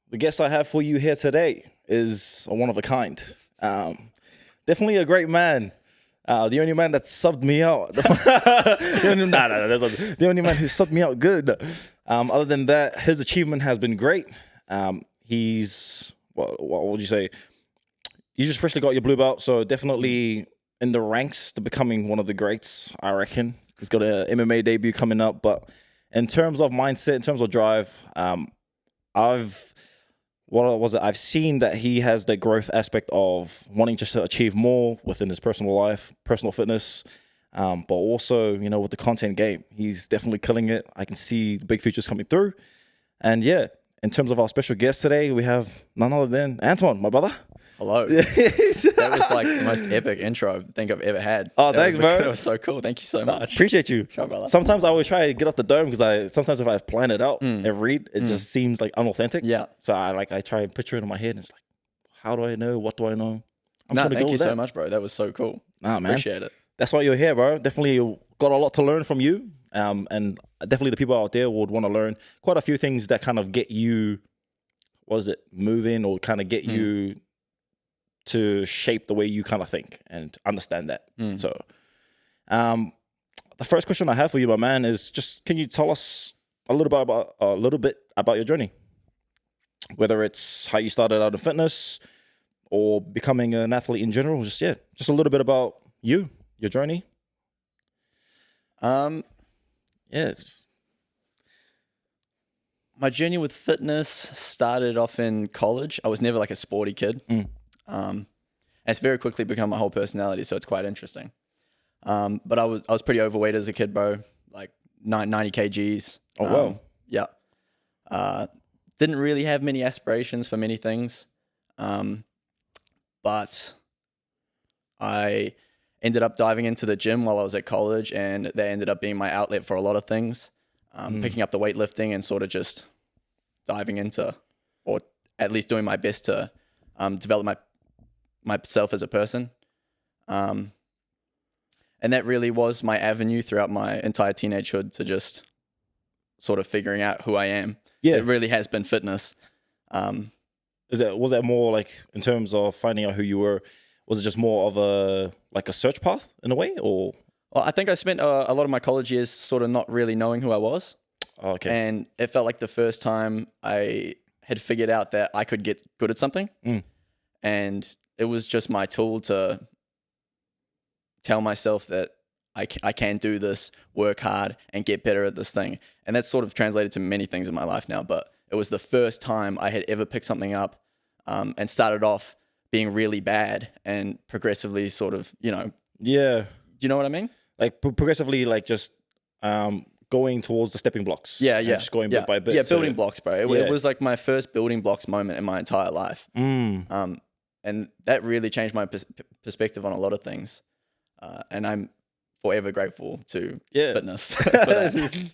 the guest I have for you here today is a one of a kind. Definitely a great man. The only man that subbed me out. The only man who subbed me out good. Other than that, his achievement has been great. He's, what would you say? You just freshly got your blue belt, so definitely in the ranks to becoming one of the greats, I reckon. He's got an MMA debut coming up, but in terms of mindset, in terms of drive, I've seen that he has the growth aspect of wanting just to achieve more within his personal life, personal fitness, but also, with the content game, he's definitely killing it. I can see the big futures coming through. And yeah, in terms of our special guest today, we have none other than Antoine, my brother. Hello. That was like the most epic intro I think I've ever had. Oh, thanks, bro. It was so cool. Thank you so much. Appreciate you. Sure, brother. Sometimes I always try to get off the dome because sometimes if I plan it out and read, it just seems like unauthentic. Yeah. So I try and picture it in my head and it's like, how do I know? What do I know? Thank you so much, bro. That was so cool. Nah, man. Appreciate it. That's why you're here, bro. Definitely got a lot to learn from you. And definitely the people out there would want to learn quite a few things that kind of get you, moving or kind of get you to shape the way you kind of think and understand that. So the first question I have for you, my man, is just, can you tell us a little bit about your journey? Whether it's how you started out in fitness or becoming an athlete in general, just a little bit about you, your journey. My journey with fitness started off in college. I was never like a sporty kid. And it's very quickly become my whole personality, so it's quite interesting. But I was pretty overweight as a kid, bro, like 90 kgs. Oh, wow. Yeah. Didn't really have many aspirations for many things. But I ended up diving into the gym while I was at college, and that ended up being my outlet for a lot of things. Picking up the weightlifting and sort of just diving into, or at least doing my best to develop myself as a person. And that really was my avenue throughout my entire teenagehood to just sort of figuring out who I am. Yeah. It really has been fitness. Was that more like in terms of finding out who you were? Was it just more of a search path in a way, or? Well, I think I spent a lot of my college years sort of not really knowing who I was. Oh, okay. And it felt like the first time I had figured out that I could get good at something. And it was just my tool to tell myself that I can do this, work hard, and get better at this thing. And that's sort of translated to many things in my life now. But it was the first time I had ever picked something up and started off being really bad and progressively sort of, Yeah. Do you know what I mean? Like progressively, like just going towards the stepping blocks. Yeah. Just going bit by bit. Yeah, building blocks, bro. It was like my first building blocks moment in my entire life. And that really changed my perspective on a lot of things. And I'm forever grateful to fitness. Fitness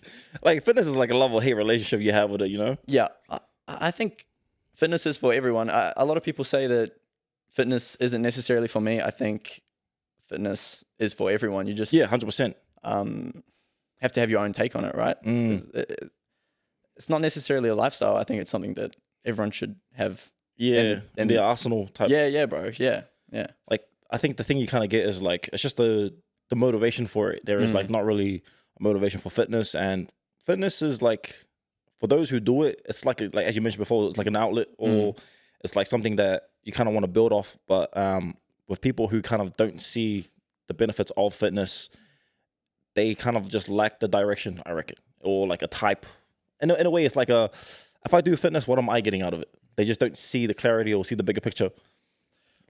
is like a love or hate relationship you have with it, Yeah. I think fitness is for everyone. A lot of people say that fitness isn't necessarily for me. I think fitness is for everyone. You just 100%. Have to have your own take on it, right? It's not necessarily a lifestyle. I think it's something that everyone should have. Yeah, in the arsenal type. Yeah, bro. Yeah. Like, I think the thing you kind of get is like, it's just the motivation for it. There is like not really a motivation for fitness, and fitness is like, for those who do it, it's like as you mentioned before, it's like an outlet, or it's like something that you kind of want to build off. But with people who kind of don't see the benefits of fitness, they kind of just lack the direction, I reckon, or like a type. In a way, it's like if I do fitness, what am I getting out of it? They just don't see the clarity or see the bigger picture.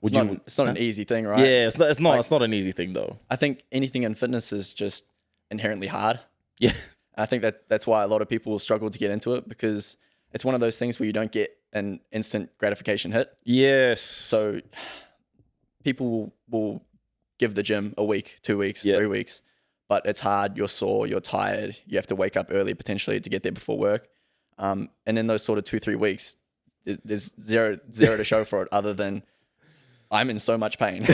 It's not an easy thing, right? Yeah, it's not an easy thing though. I think anything in fitness is just inherently hard. Yeah. I think that's why a lot of people will struggle to get into it, because it's one of those things where you don't get an instant gratification hit. Yes. So people will give the gym a week, 2 weeks, 3 weeks, but it's hard. You're sore, you're tired. You have to wake up early potentially to get there before work. And in those sort of 2-3 weeks, there's zero to show for it other than I'm in so much pain,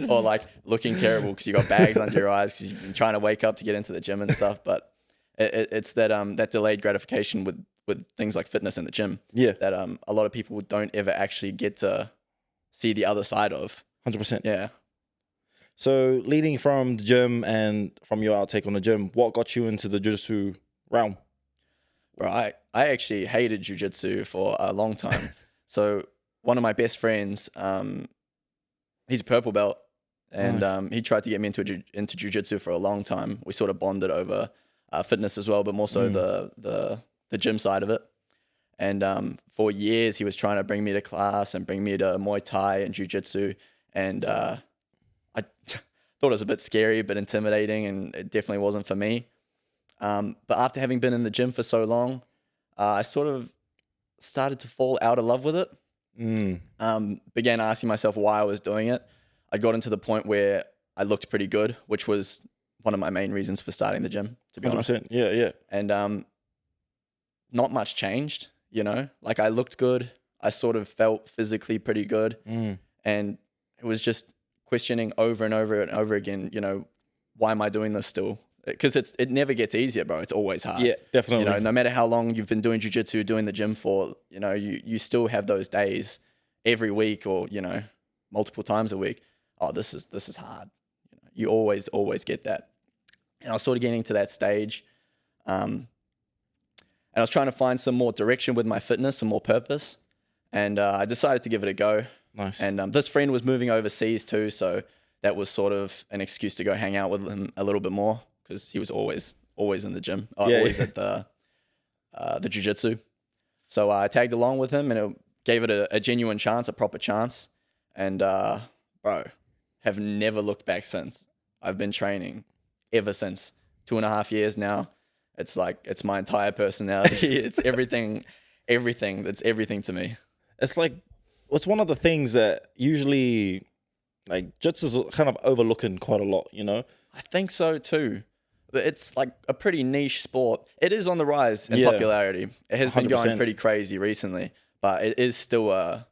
or like looking terrible because you got bags under your eyes because you've been trying to wake up to get into the gym and stuff. But it's that delayed gratification with with things like fitness in the gym. Yeah. That a lot of people don't ever actually get to see the other side of. 100%. Yeah. So leading from the gym and from your outtake on the gym, what got you into the jiu-jitsu realm? Bro, I actually hated jiu-jitsu for a long time. So one of my best friends, he's a purple belt, and Nice. he tried to get me into jiu-jitsu for a long time. We sort of bonded over fitness as well, but more so the gym side of it. And for years, he was trying to bring me to class and bring me to Muay Thai and jiu-jitsu, and I thought it was a bit scary, but intimidating, and it definitely wasn't for me. But after having been in the gym for so long, I sort of started to fall out of love with it. Began asking myself why I was doing it. I got into the point where I looked pretty good, which was one of my main reasons for starting the gym, to be 100%. honest. Yeah. And not much changed, you know? Like, I looked good. I sort of felt physically pretty good. And it was just questioning over and over and over again, you know, why am I doing this still? Because it never gets easier, bro. It's always hard. Yeah, definitely. You know, no matter how long you've been doing jiu-jitsu, doing the gym for, you know, you still have those days every week, or, you know, multiple times a week. Oh, this is hard. You always get that. And I was sort of getting to that stage. And I was trying to find some more direction with my fitness, some more purpose. And I decided to give it a go. Nice. And this friend was moving overseas too, so that was sort of an excuse to go hang out with him a little bit more, because he was always in the gym, always at the jiu-jitsu. So I tagged along with him, and it gave it a genuine chance, a proper chance. And bro, have never looked back since. I've been training ever since. 2.5 years now. It's like, it's my entire personality. It's everything. It's everything to me. It's like, it's one of the things that usually, like, jitsu's kind of overlooking quite a lot, you know? I think so too. But it's like a pretty niche sport. It is on the rise in popularity. It has been 100%. going pretty crazy recently, but it is still a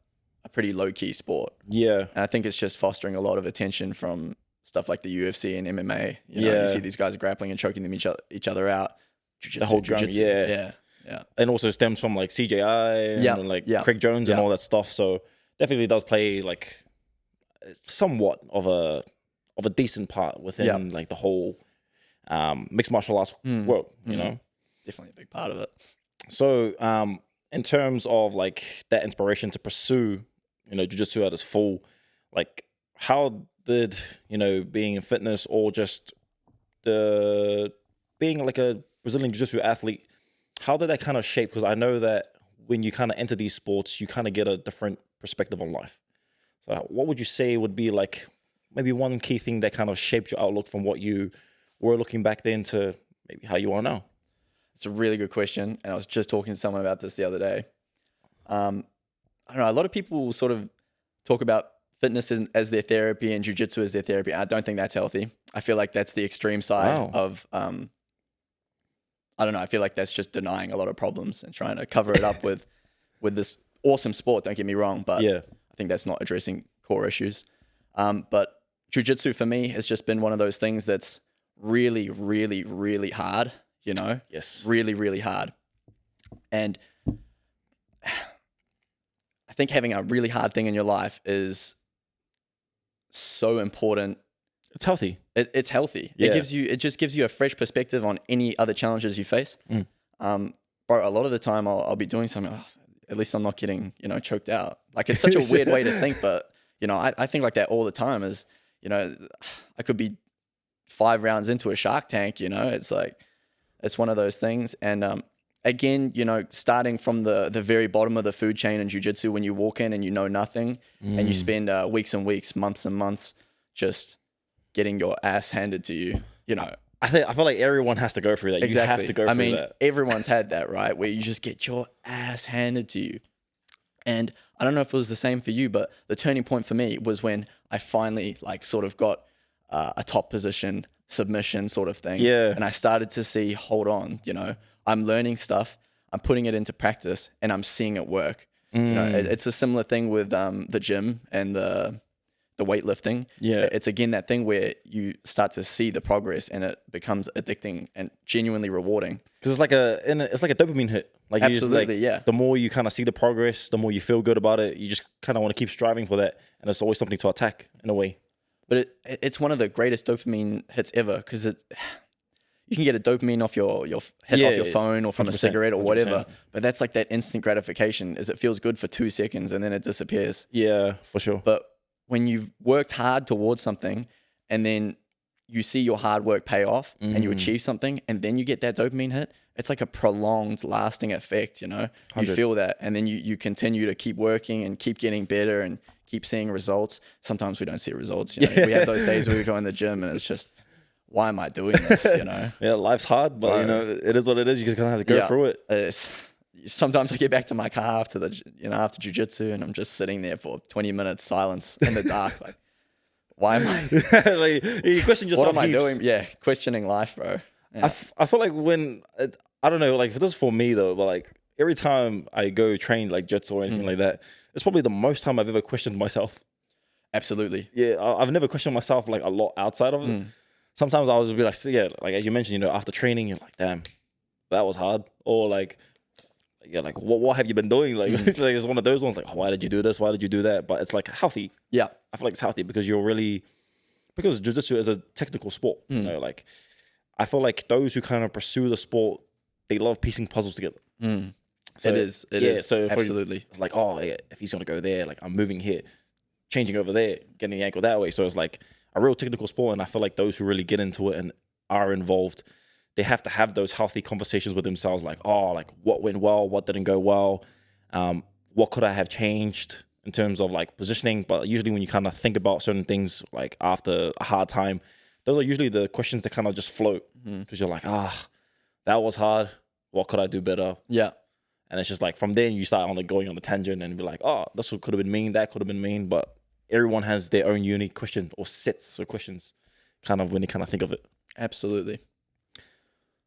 pretty low-key sport. Yeah. And I think it's just fostering a lot of attention from stuff like the UFC and MMA. You know, you see these guys grappling and choking each other out. Jiu-jitsu, The whole drama, yeah. And also stems from like CJI and Craig Jones and all that stuff. So definitely does play like somewhat of a decent part within like the whole mixed martial arts world, you know? Definitely a big part of it. So in terms of like that inspiration to pursue, you know, jiu-jitsu at its full, like how did, you know, being in fitness or just being like a Brazilian Jiu-Jitsu athlete, how did that kind of shape? Because I know that when you kind of enter these sports, you kind of get a different perspective on life. So what would you say would be like maybe one key thing that kind of shaped your outlook from what you were looking back then to maybe how you are now? It's a really good question. And I was just talking to someone about this the other day. I don't know, a lot of people sort of talk about fitness as their therapy and jiu-jitsu as their therapy. I don't think that's healthy. I feel like that's the extreme side of, I don't know, I feel like that's just denying a lot of problems and trying to cover it up with this awesome sport, don't get me wrong, but I think that's not addressing core issues. But jiu-jitsu for me has just been one of those things that's really, really, really hard, you know? Yes. Really, really hard. And I think having a really hard thing in your life is so important. It's healthy. It's healthy. Yeah. It just gives you a fresh perspective on any other challenges you face. Bro, a lot of the time I'll be doing something, at least I'm not getting, you know, choked out. Like, it's such a weird way to think, but, you know, I think like that all the time. Is, you know, I could be 5 rounds into a Shark Tank, you know, it's like, it's one of those things. And again, you know, starting from the very bottom of the food chain in jiu-jitsu, when you walk in and you know nothing and you spend weeks and weeks, months and months just getting your ass handed to you, you know. I feel like everyone has to go through that. Exactly. You have to go through that. Everyone's had that, right? Where you just get your ass handed to you. And I don't know if it was the same for you, but the turning point for me was when I finally like sort of got a top position submission sort of thing. Yeah. And I started to see, hold on, you know, I'm learning stuff, I'm putting it into practice, and I'm seeing it work. You know, it's a similar thing with the gym and the the weightlifting, Yeah. it's again that thing where you start to see the progress and it becomes addicting and genuinely rewarding. Because it's like a dopamine hit. Like Absolutely, you just, yeah. The more you kind of see the progress, the more you feel good about it. You just kind of want to keep striving for that, and it's always something to attack in a way. But it's one of the greatest dopamine hits ever because you can get a dopamine off your hit off your phone or from a 100%, cigarette or 100%. whatever. But that's like that instant gratification, is it feels good for 2 seconds and then it disappears. Yeah, for sure. But when you've worked hard towards something and then you see your hard work pay off and you achieve something and then you get that dopamine hit, it's like a prolonged, lasting effect, you know? 100. You feel that and then you continue to keep working and keep getting better and keep seeing results. Sometimes we don't see results, you know? We have those days where we go in the gym and it's just, why am I doing this, you know? Yeah, life's hard, but you know, it is what it is. You just kind of have to go through it. Sometimes I get back to my car after after jiu-jitsu and I'm just sitting there for 20 minutes silence in the dark, like, why am I? Like, you question yourself. What am I heaps. doing? Yeah, questioning life, bro. Yeah. I feel like I don't know, like if this is for me though, but like every time I go train like jits or anything like that, it's probably the most time I've ever questioned myself. Absolutely. Yeah, I've never questioned myself like a lot outside of it. Sometimes I was be like, like as you mentioned, you know, after training, you're like, damn, that was hard, or like. Yeah, like what have you been doing? Like, like it's one of those ones. Like, oh, why did you do this? Why did you do that? But it's like healthy. Yeah, I feel like it's healthy because because jiu-jitsu is a technical sport. You know, like I feel like those who kind of pursue the sport, they love piecing puzzles together. So it is. So Absolutely. it's like, oh yeah, if he's gonna go there, like I'm moving here, changing over there, getting the ankle that way. So it's like a real technical sport, and I feel like those who really get into it and are involved, they have to have those healthy conversations with themselves, like, oh, like what went well, what didn't go well, what could I have changed in terms of like positioning. But usually when you kind of think about certain things, like after a hard time, those are usually the questions that kind of just float because you're like, that was hard. What could I do better? Yeah. And it's just like from there you start going on the tangent and be like, oh, this could have been mean, that could have been mean. But everyone has their own unique question or sets of questions kind of when they kind of think of it. Absolutely.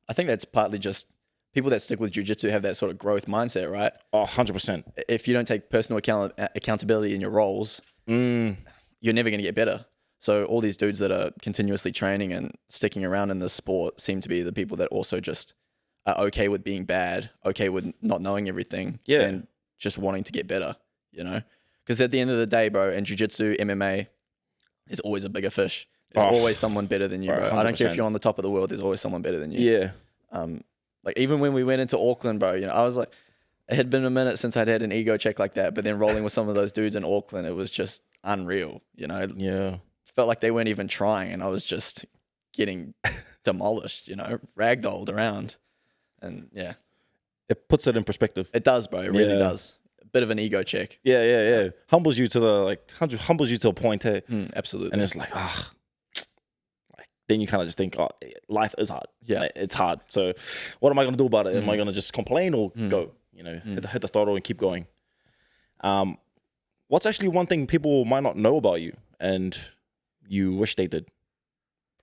I think that's partly just people that stick with jiu-jitsu have that sort of growth mindset, right? Oh, 100%. If you don't take personal accountability in your roles, you're never going to get better. So all these dudes that are continuously training and sticking around in this sport seem to be the people that also just are okay with being bad, okay with not knowing everything, and just wanting to get better, you know? Because at the end of the day, bro, in jiu-jitsu, MMA, there's always a bigger fish. There's always someone better than you, bro. 100%. I don't care if you're on the top of the world. There's always someone better than you. Yeah. Like even when we went into Auckland, bro, you know, I was like, it had been a minute since I'd had an ego check like that. But then rolling with some of those dudes in Auckland, it was just unreal. You know, Yeah. Felt like they weren't even trying, and I was just getting demolished. You know, ragdolled around, and yeah, It puts it in perspective. it does, bro. It really does. A bit of an ego check. Yeah. Humbles you to humbles you to a point, hey? Absolutely. And it's like, then you kind of just think, oh, life is hard. Yeah. Like, it's hard. So what am I going to do about it? Am I going to just complain or go, you know, hit the throttle and keep going? What's actually one thing people might not know about you and you wish they did?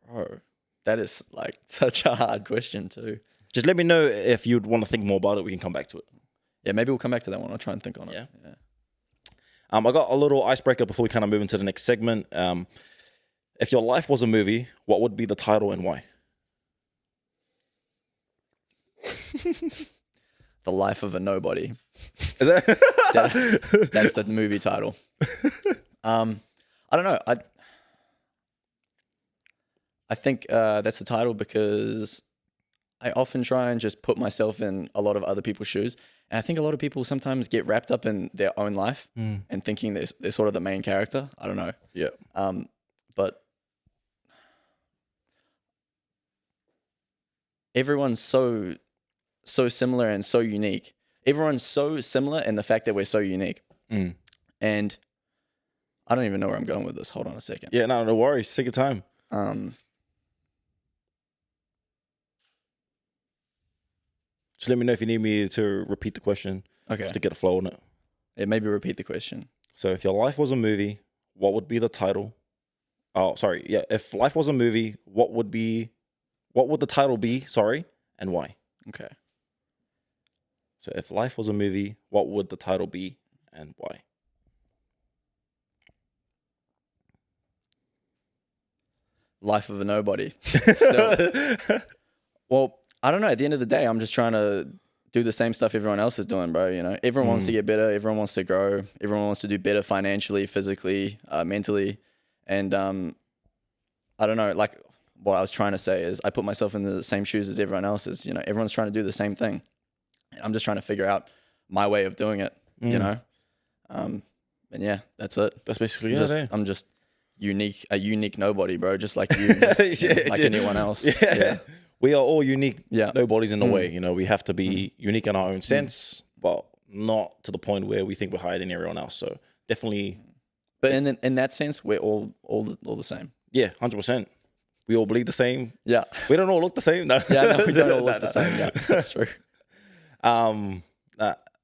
Bro, that is like such a hard question too. Just let me know if you'd want to think more about it. We can come back to it. Yeah, maybe we'll come back to that one. I'll try and think on it. Yeah. I got a little icebreaker before we kind of move into the next segment. If your life was a movie, what would be the title and why? The Life of a Nobody. Is that? That's the movie title. I don't know. I think that's the title because I often try and just put myself in a lot of other people's shoes. And I think a lot of people sometimes get wrapped up in their own life and thinking they're sort of the main character. I don't know. Yeah. But everyone's so similar and so unique. Everyone's so similar in the fact that we're so unique. And I don't even know where I'm going with this. Hold on a second. Yeah, no worries. Take your time. Just let me know if you need me to repeat the question. Okay. Just to get a flow on it. Yeah, maybe repeat the question. So if your life was a movie, what would be the title? Oh, sorry. Yeah. If life was a movie, what would the title be? Sorry. And why? Okay. So if life was a movie, what would the title be and why? life of a nobody. Still. Well, I don't know. At the end of the day, I'm just trying to do the same stuff everyone else is doing, bro. You know, everyone wants to get better. Everyone wants to grow. Everyone wants to do better financially, physically, mentally. And I don't know, like what I was trying to say is I put myself in the same shoes as everyone else is. You know, everyone's trying to do the same thing. And I'm just trying to figure out my way of doing it, you know? And yeah, that's it. That's basically I'm just a unique nobody, bro. Just like you, just, you know, like anyone else. Yeah. We are all unique. Yeah. Nobody's in the way. You know, we have to be unique in our own sense, but not to the point where we think we're higher than everyone else. So definitely. But in that sense, we're all the same. Yeah, 100%. We all believe the same. Yeah. We don't all look the same. No. Yeah, no, we don't all look the same. Yeah, that's true.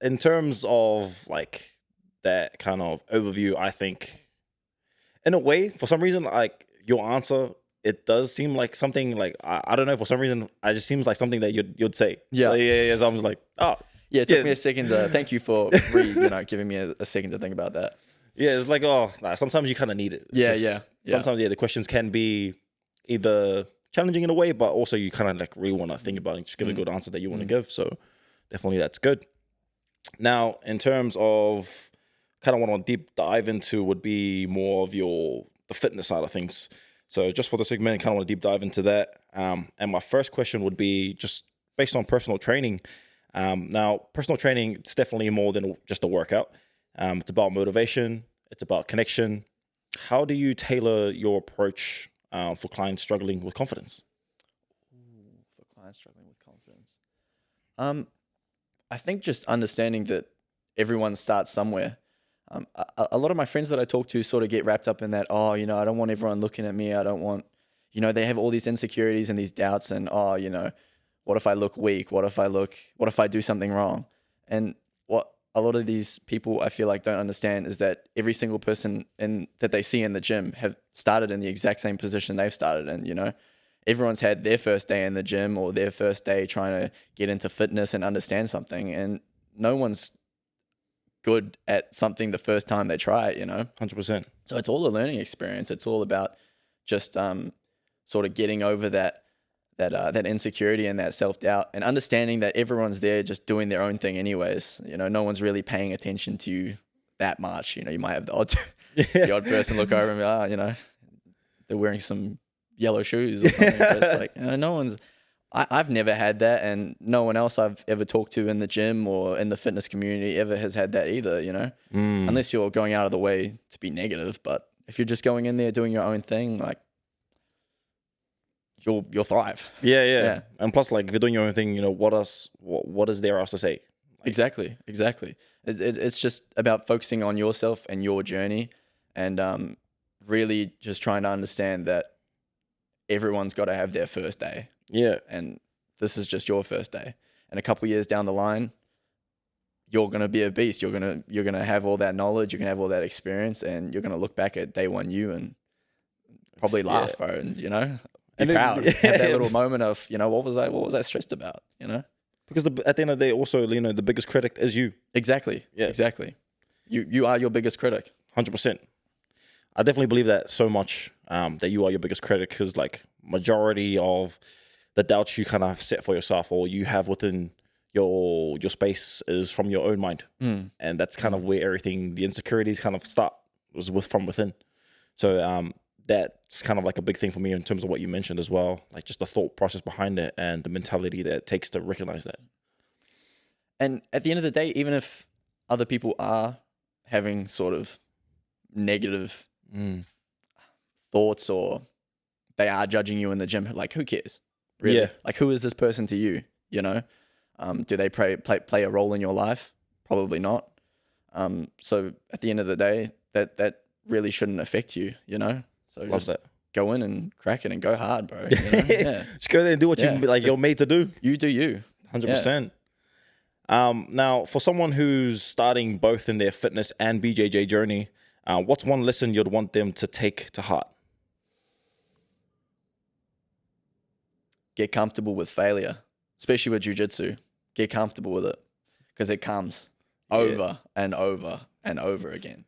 In terms of like that kind of overview, I think in a way, for some reason, like your answer, it does seem like something like, I don't know, for some reason, it just seems like something that you'd say. Yeah. Like, yeah. So I was like, oh. Yeah, it took me a second to, thank you for giving me a second to think about that. Yeah, it's like, sometimes you kind of need it. Sometimes, the questions can be either challenging in a way, but also you kind of like really want to think about it, just give a good answer that you want to give. So definitely that's good. Now, in terms of kind of want to deep dive into would be more of the fitness side of things. So just for the segment, kind of want to deep dive into that. And my first question would be just based on personal training. Now, personal training, it's definitely more than just a workout. It's about motivation. It's about connection. How do you tailor your approach for clients struggling with confidence? For clients struggling with confidence. I think just understanding that everyone starts somewhere. A lot of my friends that I talk to sort of get wrapped up in that, I don't want everyone looking at me. I don't want, they have all these insecurities and these doubts and, what if I look weak? What if I do something wrong? And what a lot of these people I feel like don't understand is that every single person that they see in the gym have started in the exact same position they've started in, Everyone's had their first day in the gym or their first day trying to get into fitness and understand something, and no one's good at something the first time they try it, 100%. So it's all a learning experience. It's all about just sort of getting over that insecurity and that self-doubt and understanding that everyone's there just doing their own thing anyways. No one's really paying attention to you that much. You might have the odd person look over and be, they're wearing some yellow shoes or something. But it's like, no one's, I've never had that, and no one else I've ever talked to in the gym or in the fitness community ever has had that either, unless you're going out of the way to be negative. But if you're just going in there doing your own thing, like, you'll thrive. Yeah. And plus, like, if you're doing your own thing, what is there else to say? Like, Exactly. It's just about focusing on yourself and your journey, and really just trying to understand that everyone's got to have their first day. Yeah. And this is just your first day. And a couple years down the line, you're going to be a beast. You're going to have all that knowledge, you're going to have all that experience, and you're going to look back at day one you and probably laugh, bro, and be proud. Have that little moment of, what was I stressed about, Because at the end of the day, also, the biggest critic is you. Exactly. Yeah. Exactly. You are your biggest critic. 100%. I definitely believe that so much, that you are your biggest critic, because like majority of the doubts you kind of set for yourself or you have within your space is from your own mind. And that's kind of where everything, the insecurities kind of start, was from within. So that's kind of like a big thing for me in terms of what you mentioned as well, like just the thought process behind it and the mentality that it takes to recognize that. And at the end of the day, even if other people are having sort of negative thoughts or they are judging you in the gym, like, who cares? Really? Yeah. Like, who is this person to you? Do they play a role in your life? Probably not. So at the end of the day, that really shouldn't affect you, So Love just that. go in and crack it and go hard, bro. Yeah. Just go there and do what you're made to do. You do you. 100%. Now, for someone who's starting both in their fitness and BJJ journey, what's one lesson you'd want them to take to heart? Get comfortable with failure, especially with jiu-jitsu. Get comfortable with it because it comes over and over and over again.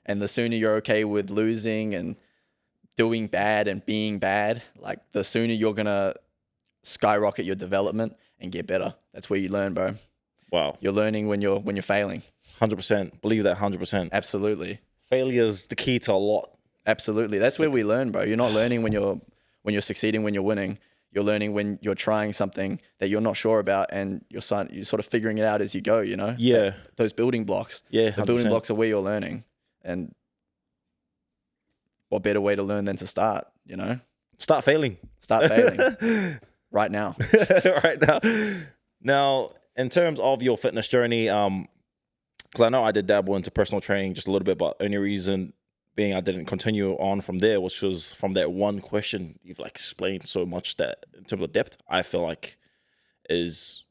And the sooner you're okay with losing and doing bad and being bad, like the sooner you're gonna skyrocket your development and get better. That's where you learn, bro. Wow. You're learning when you're failing. 100%. Believe that 100%. Absolutely. Failure's the key to a lot. Absolutely. That's where we learn, bro. You're not learning when you're succeeding, when you're winning. You're learning when you're trying something that you're not sure about, and you're sort of figuring it out as you go, you know? Yeah. Those building blocks. Yeah, 100%. The building blocks are where you're learning. And what better way to learn than to start, you know? Start failing. Start failing right now. Right now. Now, in terms of your fitness journey, because I know I did dabble into personal training just a little bit, but only reason being I didn't continue on from there was just from that one question you've like explained so much that in terms of depth, I feel like is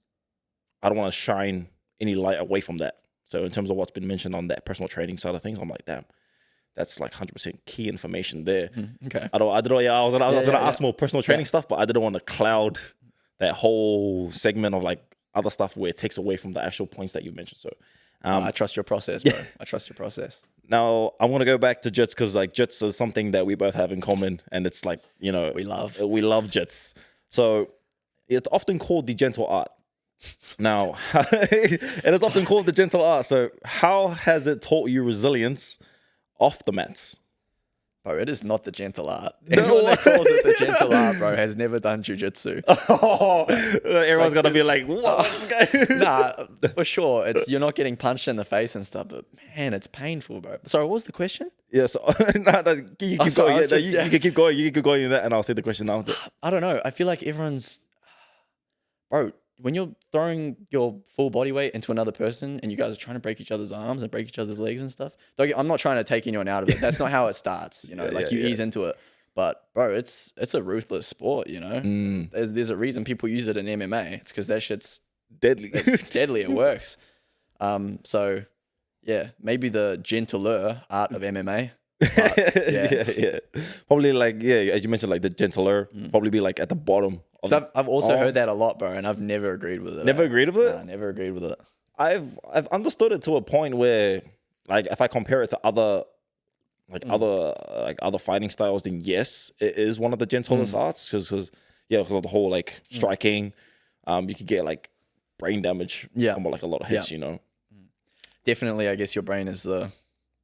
I don't want to shine any light away from that. So in terms of what's been mentioned on that personal training side of things, I'm like, damn, that's like 100% key information there. Okay. I was gonna ask more personal training stuff, but I didn't want to cloud that whole segment of like other stuff where it takes away from the actual points that you've mentioned. So I trust your process, bro. I trust your process. Now I want to go back to jits because like jits is something that we both have in common, and it's like, you know, we love jits. So it's often called the gentle art. Now it is often called the gentle art. So how has it taught you resilience off the mats? Bro, it is not the gentle art. Anyone that calls it the gentle art, bro, has never done jiu-jitsu. Everyone's gonna be like, what? Nah, for sure. You're not getting punched in the face and stuff, but man, it's painful, bro. Sorry, what was the question? Yeah, so you can keep going. You can keep going in that, and I'll say the question after. I don't know. I feel like everyone's, bro, when you're throwing your full body weight into another person and you guys are trying to break each other's arms and break each other's legs and stuff. I'm not trying to take anyone out of it. That's not how it starts, you know, you ease into it. But bro, it's a ruthless sport, you know. There's a reason people use it in MMA. It's because that shit's deadly. It's deadly. It works. So yeah, maybe the gentler art of MMA. Yeah. Probably like, as you mentioned, like the gentler, probably be like at the bottom. I've also heard that a lot, bro, and I've never agreed with it. Never agreed with it? Nah, never agreed with it. I've understood it to a point where, like, if I compare it to other fighting styles, then yes, it is one of the gentlest arts because of the whole like striking. You could get like brain damage from like a lot of hits, you know. Definitely, I guess your brain is the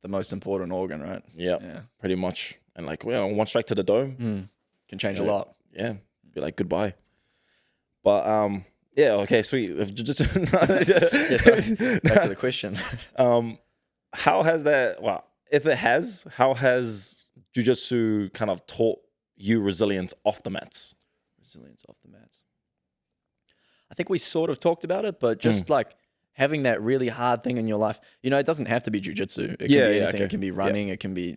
most important organ, right? Yeah, pretty much. And like, one strike to the dome can change a lot. Yeah, be like goodbye. But okay, sweet. Just sorry. Back to the question. How has that? Well, if it has, how has jiu-jitsu kind of taught you resilience off the mats? Resilience off the mats. I think we sort of talked about it, but just like having that really hard thing in your life, you know, it doesn't have to be jiu-jitsu. It can be anything. Okay. It can be running. It can be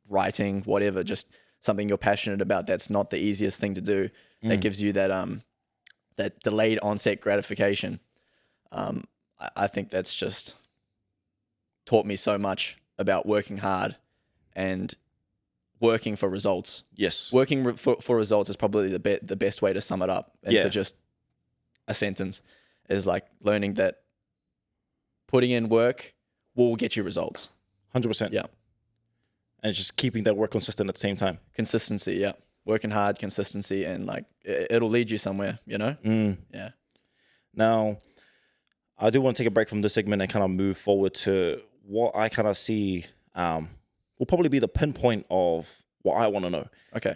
writing, whatever. Just something you're passionate about. That's not the easiest thing to do. That gives you that that delayed onset gratification. I think that's just taught me so much about working hard and working for results. Yes, working for results is probably the best way to sum it up into just a sentence. Is like learning that putting in work will get you results. 100%. Yeah. And it's just keeping that work consistent at the same time. Consistency, yeah. Working hard, consistency, and like it'll lead you somewhere, you know? Yeah. Now, I do want to take a break from this segment and kind of move forward to what I kind of see will probably be the pinpoint of what I want to know. Okay.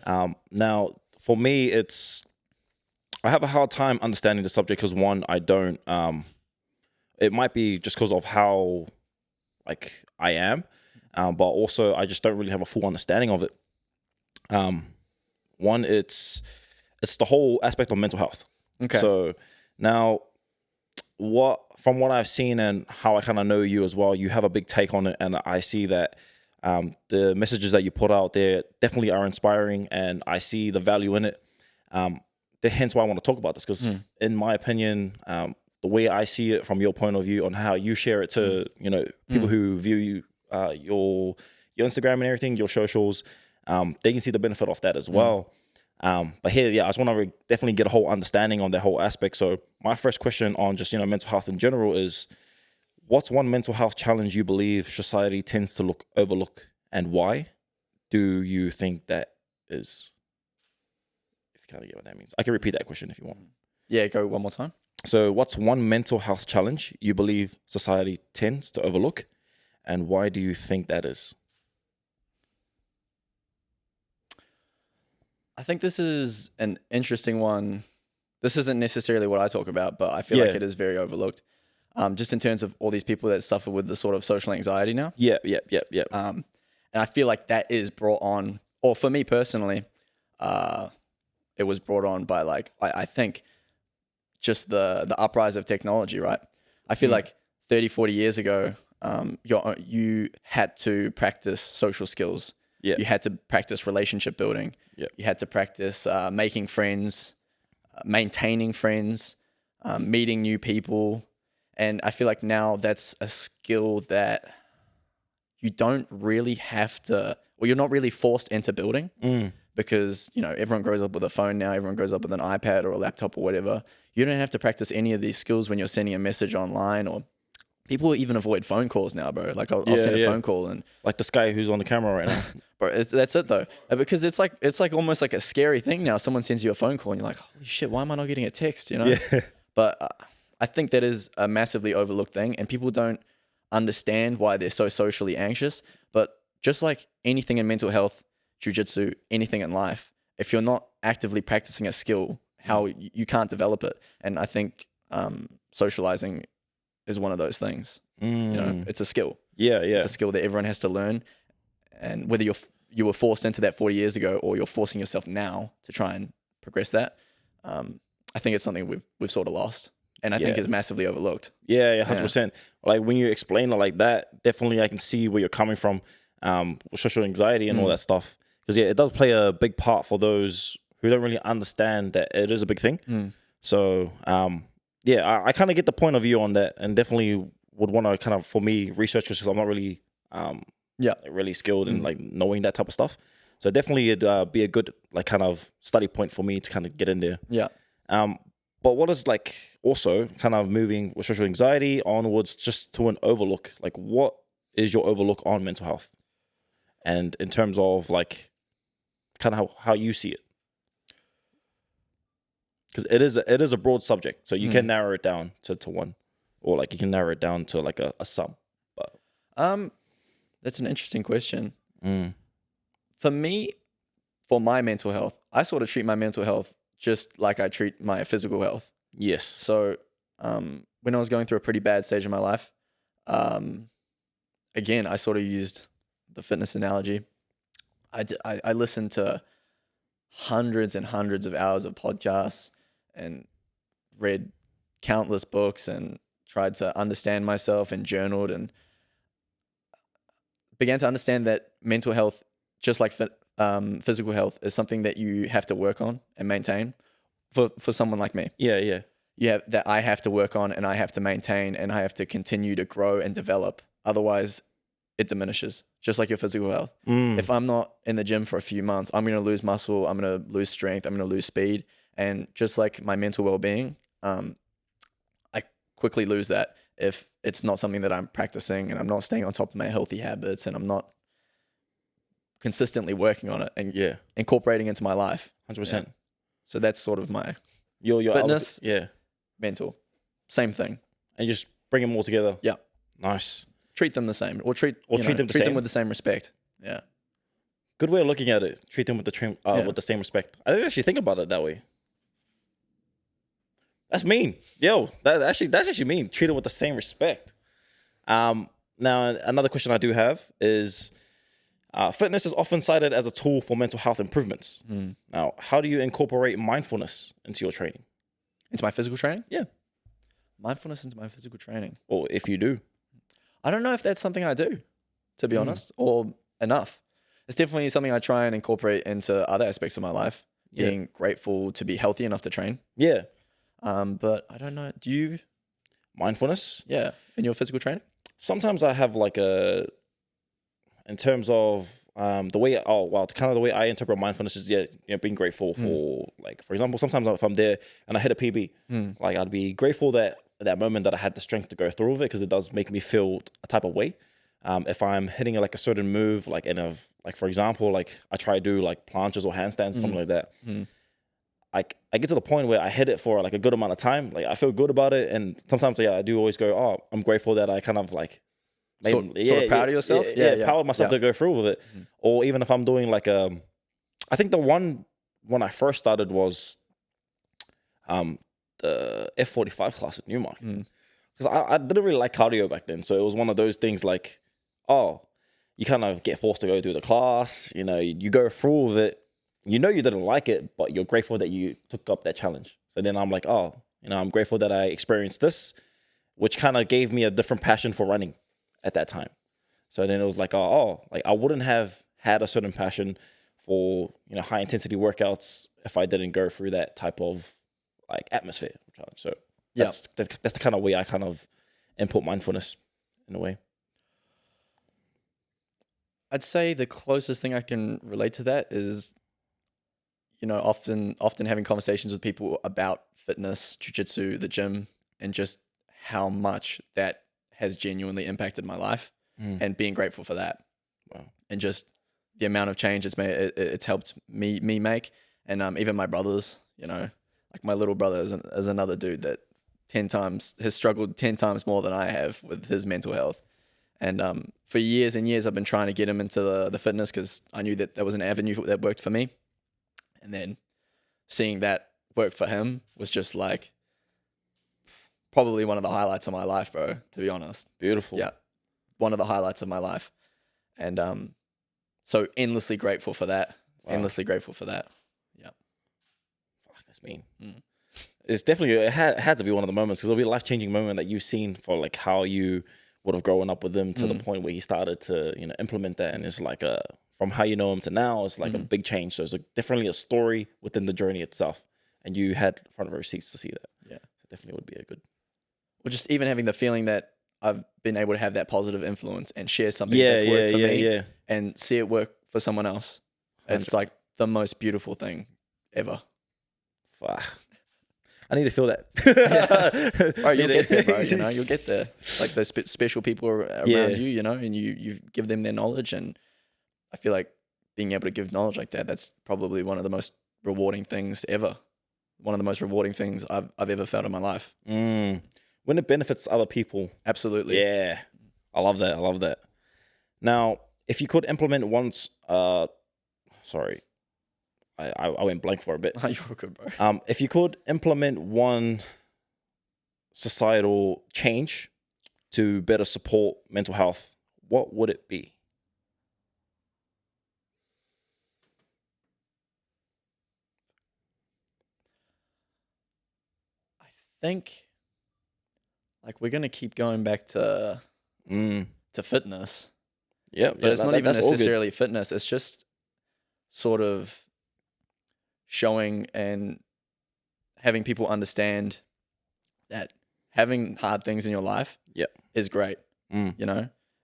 Now, for me, I have a hard time understanding the subject because one, I don't. It might be just because of how, like, I am, but also I just don't really have a full understanding of it. One, it's the whole aspect of mental health. Okay. So now, from what I've seen and how I kind of know you as well, you have a big take on it, and I see that the messages that you put out there definitely are inspiring, and I see the value in it. Hence why I want to talk about this, because in my opinion, the way I see it from your point of view on how you share it to people who view you, your Instagram and everything, your socials, they can see the benefit of that as well. But here, I just want to definitely get a whole understanding on that whole aspect. So my first question on just mental health in general is, what's one mental health challenge you believe society tends to overlook, and why? do you think that is? If you kind of get what that means, I can repeat that question if you want. Yeah, go one more time. So, what's one mental health challenge you believe society tends to overlook, and why do you think that is? I think this is an interesting one. This isn't necessarily what I talk about, but I feel like it is very overlooked. Just in terms of all these people that suffer with the sort of social anxiety now. Yeah. And I feel like that is brought on, or for me personally, it was brought on by like, I think just the uprise of technology, right? I feel like 30, 40 years ago, you had to practice social skills. Yeah. You had to practice relationship building. Yeah. You had to practice making friends, maintaining friends, meeting new people. And I feel like now that's a skill that you don't really have to, or you're not really forced into building because, you know, everyone grows up with a phone now. Everyone grows up with an iPad or a laptop or whatever. You don't have to practice any of these skills when you're sending a message online, or people even avoid phone calls now, bro. Like I'll send a phone call and like this guy who's on the camera right now. bro, that's it though. Because it's like almost like a scary thing now. Someone sends you a phone call and you're like, holy shit, why am I not getting a text? You know? Yeah. But I think that is a massively overlooked thing, and people don't understand why they're so socially anxious. But just like anything in mental health, jiu-jitsu, anything in life, if you're not actively practicing a skill, how you can't develop it. And I think socializing is one of those things. You know, it's a skill. Yeah. It's a skill that everyone has to learn. And whether you were forced into that 40 years ago, or you're forcing yourself now to try and progress that, I think it's something we've sort of lost, and I think is massively overlooked. Yeah, 100%. Like when you explain it like that, definitely I can see where you're coming from with social anxiety and all that stuff. Because it does play a big part for those who don't really understand that it is a big thing. So I kind of get the point of view on that, and definitely would want to kind of, for me, research, because I'm not really really skilled in like knowing that type of stuff. So definitely it'd be a good like kind of study point for me to kind of get in there. Yeah. But what is like also kind of moving with social anxiety onwards just to an overlook? Like, what is your overlook on mental health? And in terms of like kind of how you see it? Because it is a broad subject. So you can narrow it down to one, or like you can narrow it down to like a sum. But that's an interesting question. For me, for my mental health, I sort of treat my mental health just like I treat my physical health. Yes. So when I was going through a pretty bad stage of my life, again, I sort of used the fitness analogy. I listened to hundreds and hundreds of hours of podcasts and read countless books and tried to understand myself and journaled, and began to understand that mental health, just like physical health, is something that you have to work on and maintain for someone like me. Yeah. Yeah, that I have to work on and I have to maintain and I have to continue to grow and develop. Otherwise, it diminishes, just like your physical health. If I'm not in the gym for a few months, I'm going to lose muscle, I'm going to lose strength, I'm going to lose speed. And just like my mental well-being, I quickly lose that if it's not something that I'm practicing and I'm not staying on top of my healthy habits and I'm not consistently working on it and incorporating into my life. 100%. Yeah. So that's sort of my your fitness, outlook, mental, same thing. And just bring them all together. Yeah. Nice. Treat them the same, or treat them with the same respect. Yeah. Good way of looking at it. Treat them with the same respect. I didn't actually think about it that way. That's mean. Yo, that's actually mean. Treat them with the same respect. Now, another question I do have is, fitness is often cited as a tool for mental health improvements. Now, how do you incorporate mindfulness into your training? Into my physical training? Yeah. Mindfulness into my physical training. Or if you do. I don't know if that's something I do, to be honest, or enough. It's definitely something I try and incorporate into other aspects of my life. Being grateful to be healthy enough to train. Yeah. But I don't know. Do you? Mindfulness? Yeah. In your physical training? Sometimes I have like in terms of the way I interpret mindfulness is being grateful for, like, for example, sometimes if I'm there and I hit a PB, like I'd be grateful that at that moment that I had the strength to go through with it, because it does make me feel a type of way. If I'm hitting like a certain move, like for example, like I try to do like planches or handstands, something like that. I get to the point where I hit it for like a good amount of time. Like I feel good about it, and sometimes I do always go, oh, I'm grateful that I kind of like Sort of proud of yourself. Proud of myself to go through with it. Or even if I'm doing like I think the one when I first started was the F45 class at Newmark, because I didn't really like cardio back then, so it was one of those things like, oh, you kind of get forced to go through the class, you go through with it, you didn't like it, but you're grateful that you took up that challenge. So then I'm like, oh, I'm grateful that I experienced this, which kind of gave me a different passion for running at that time. So then it was like, like I wouldn't have had a certain passion for high intensity workouts if I didn't go through that type of like atmosphere challenge. So that's the kind of way I kind of input mindfulness in a way. I'd say the closest thing I can relate to that is, often having conversations with people about fitness, jiu-jitsu, the gym, and just how much that has genuinely impacted my life, and being grateful for that. Wow. And just the amount of change it's helped me make. And even my brothers, like my little brother is another dude that has struggled 10 times more than I have with his mental health. And for years and years, I've been trying to get him into the fitness because I knew that was an avenue that worked for me. And then seeing that work for him was just like probably one of the highlights of my life, bro, to be honest. Beautiful. Yeah. One of the highlights of my life. And so endlessly grateful for that. Wow. Endlessly grateful for that. Yeah. Fuck, that's mean. It's definitely, it had to be one of the moments, because it'll be a life-changing moment that you've seen for like how you would have grown up with him to the point where he started to, implement that. And it's like from how you know him to now, it's like a big change. So it's definitely a story within the journey itself. And you had front row seats to see that. Yeah. So definitely would be a good. Well, just even having the feeling that I've been able to have that positive influence and share something that's worked for me and see it work for someone else. 100%. It's like the most beautiful thing ever. Fuck. I need to feel that. Oh, you'll get there, bro. You'll get there. Like those special people around you, and you give them their knowledge. And I feel like being able to give knowledge like that, that's probably one of the most rewarding things ever. One of the most rewarding things I've ever felt in my life. When it benefits other people. Absolutely. Yeah. I love that. Now, if you could implement once, sorry, I went blank for a bit. You're good, bro. If you could implement one societal change to better support mental health, what would it be? I think like we're gonna keep going back to fitness. Yeah, but it's not even necessarily fitness. It's just sort of showing and having people understand that having hard things in your life is great, and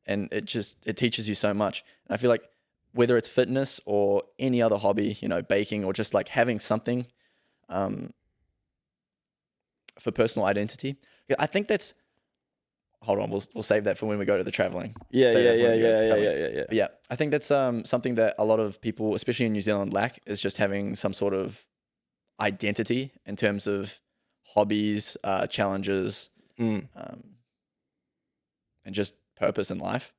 it teaches you so much. And I feel like whether it's fitness or any other hobby, baking, or just like having something for personal identity, I think that's, hold on, we'll save that for when we go to the traveling. Yeah. But yeah, I think that's something that a lot of people, especially in New Zealand, lack, is just having some sort of identity in terms of hobbies, challenges, and just purpose in life.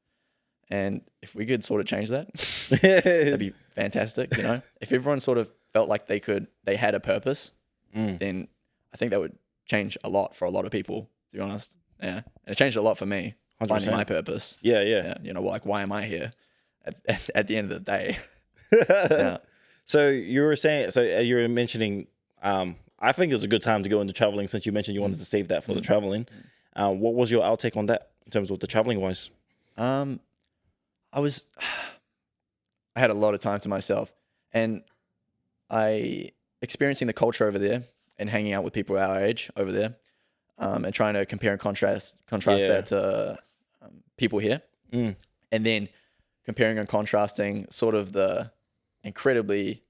And if we could sort of change that, that'd be fantastic. If everyone sort of felt like they had a purpose, then I think that would change a lot for a lot of people, to be honest. Yeah, and it changed a lot for me, 100%. Finding my purpose. Yeah. Like, why am I here at the end of the day? Yeah. So you were mentioning, I think it's a good time to go into traveling, since you mentioned you wanted to save that for the traveling. What was your outtake on that in terms of the traveling wise? I had a lot of time to myself, and experiencing the culture over there and hanging out with people our age over there. And trying to compare and contrast that to people here. And then comparing and contrasting sort of the incredibly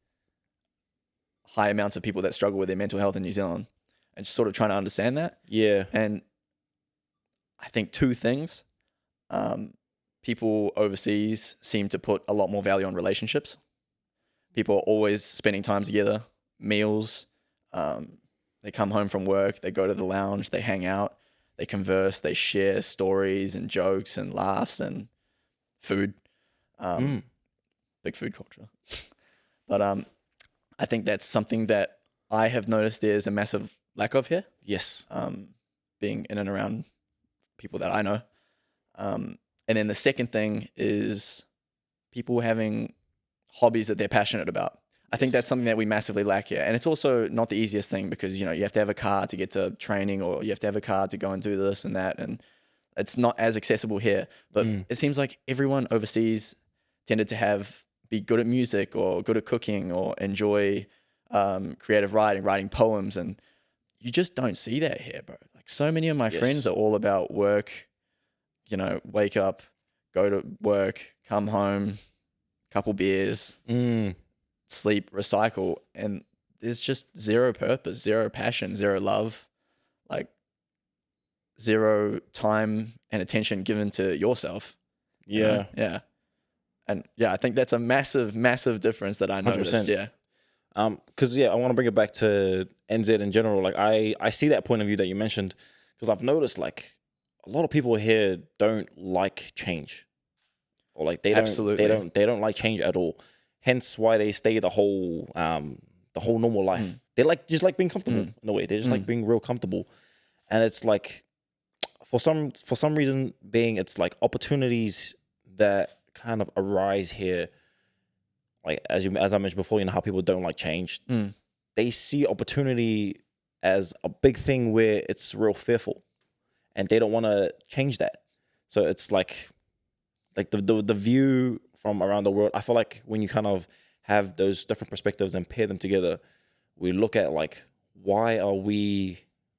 high amounts of people that struggle with their mental health in New Zealand, and just sort of trying to understand that. Yeah. And I think two things. people overseas seem to put a lot more value on relationships. People are always spending time together, meals. They come home from work, they go to the lounge, they hang out, they converse, they share stories and jokes and laughs and food. Big food culture. But I think that's something that I have noticed there's a massive lack of here. Yes. Being in and around people that I know. And then the second thing is people having hobbies that they're passionate about. I think that's something that we massively lack here. And it's also not the easiest thing because, you have to have a car to get to training, or you have to have a car to go and do this and that. And it's not as accessible here. But it seems like everyone overseas tended to be good at music or good at cooking or enjoy creative writing poems. And you just don't see that here, bro. Like so many of my friends are all about work, wake up, go to work, come home, couple beers, sleep, recycle, and there's just zero purpose, zero passion, zero love, like zero time and attention given to yourself. Yeah. Yeah. And yeah, I think that's a massive, massive difference that I noticed. 100%. Yeah. Because I want to bring it back to NZ in general. Like I see that point of view that you mentioned, because I've noticed like a lot of people here don't like change, or like they don't like change at all. Hence why they stay the whole normal life. They just like being comfortable in a way. They just like being real comfortable, and it's like for some reason it's like opportunities that kind of arise here. Like as I mentioned before, how people don't like change. They see opportunity as a big thing where it's real fearful, and they don't want to change that. So it's like the view from around the world. I feel like when you kind of have those different perspectives and pair them together, we look at like, why are we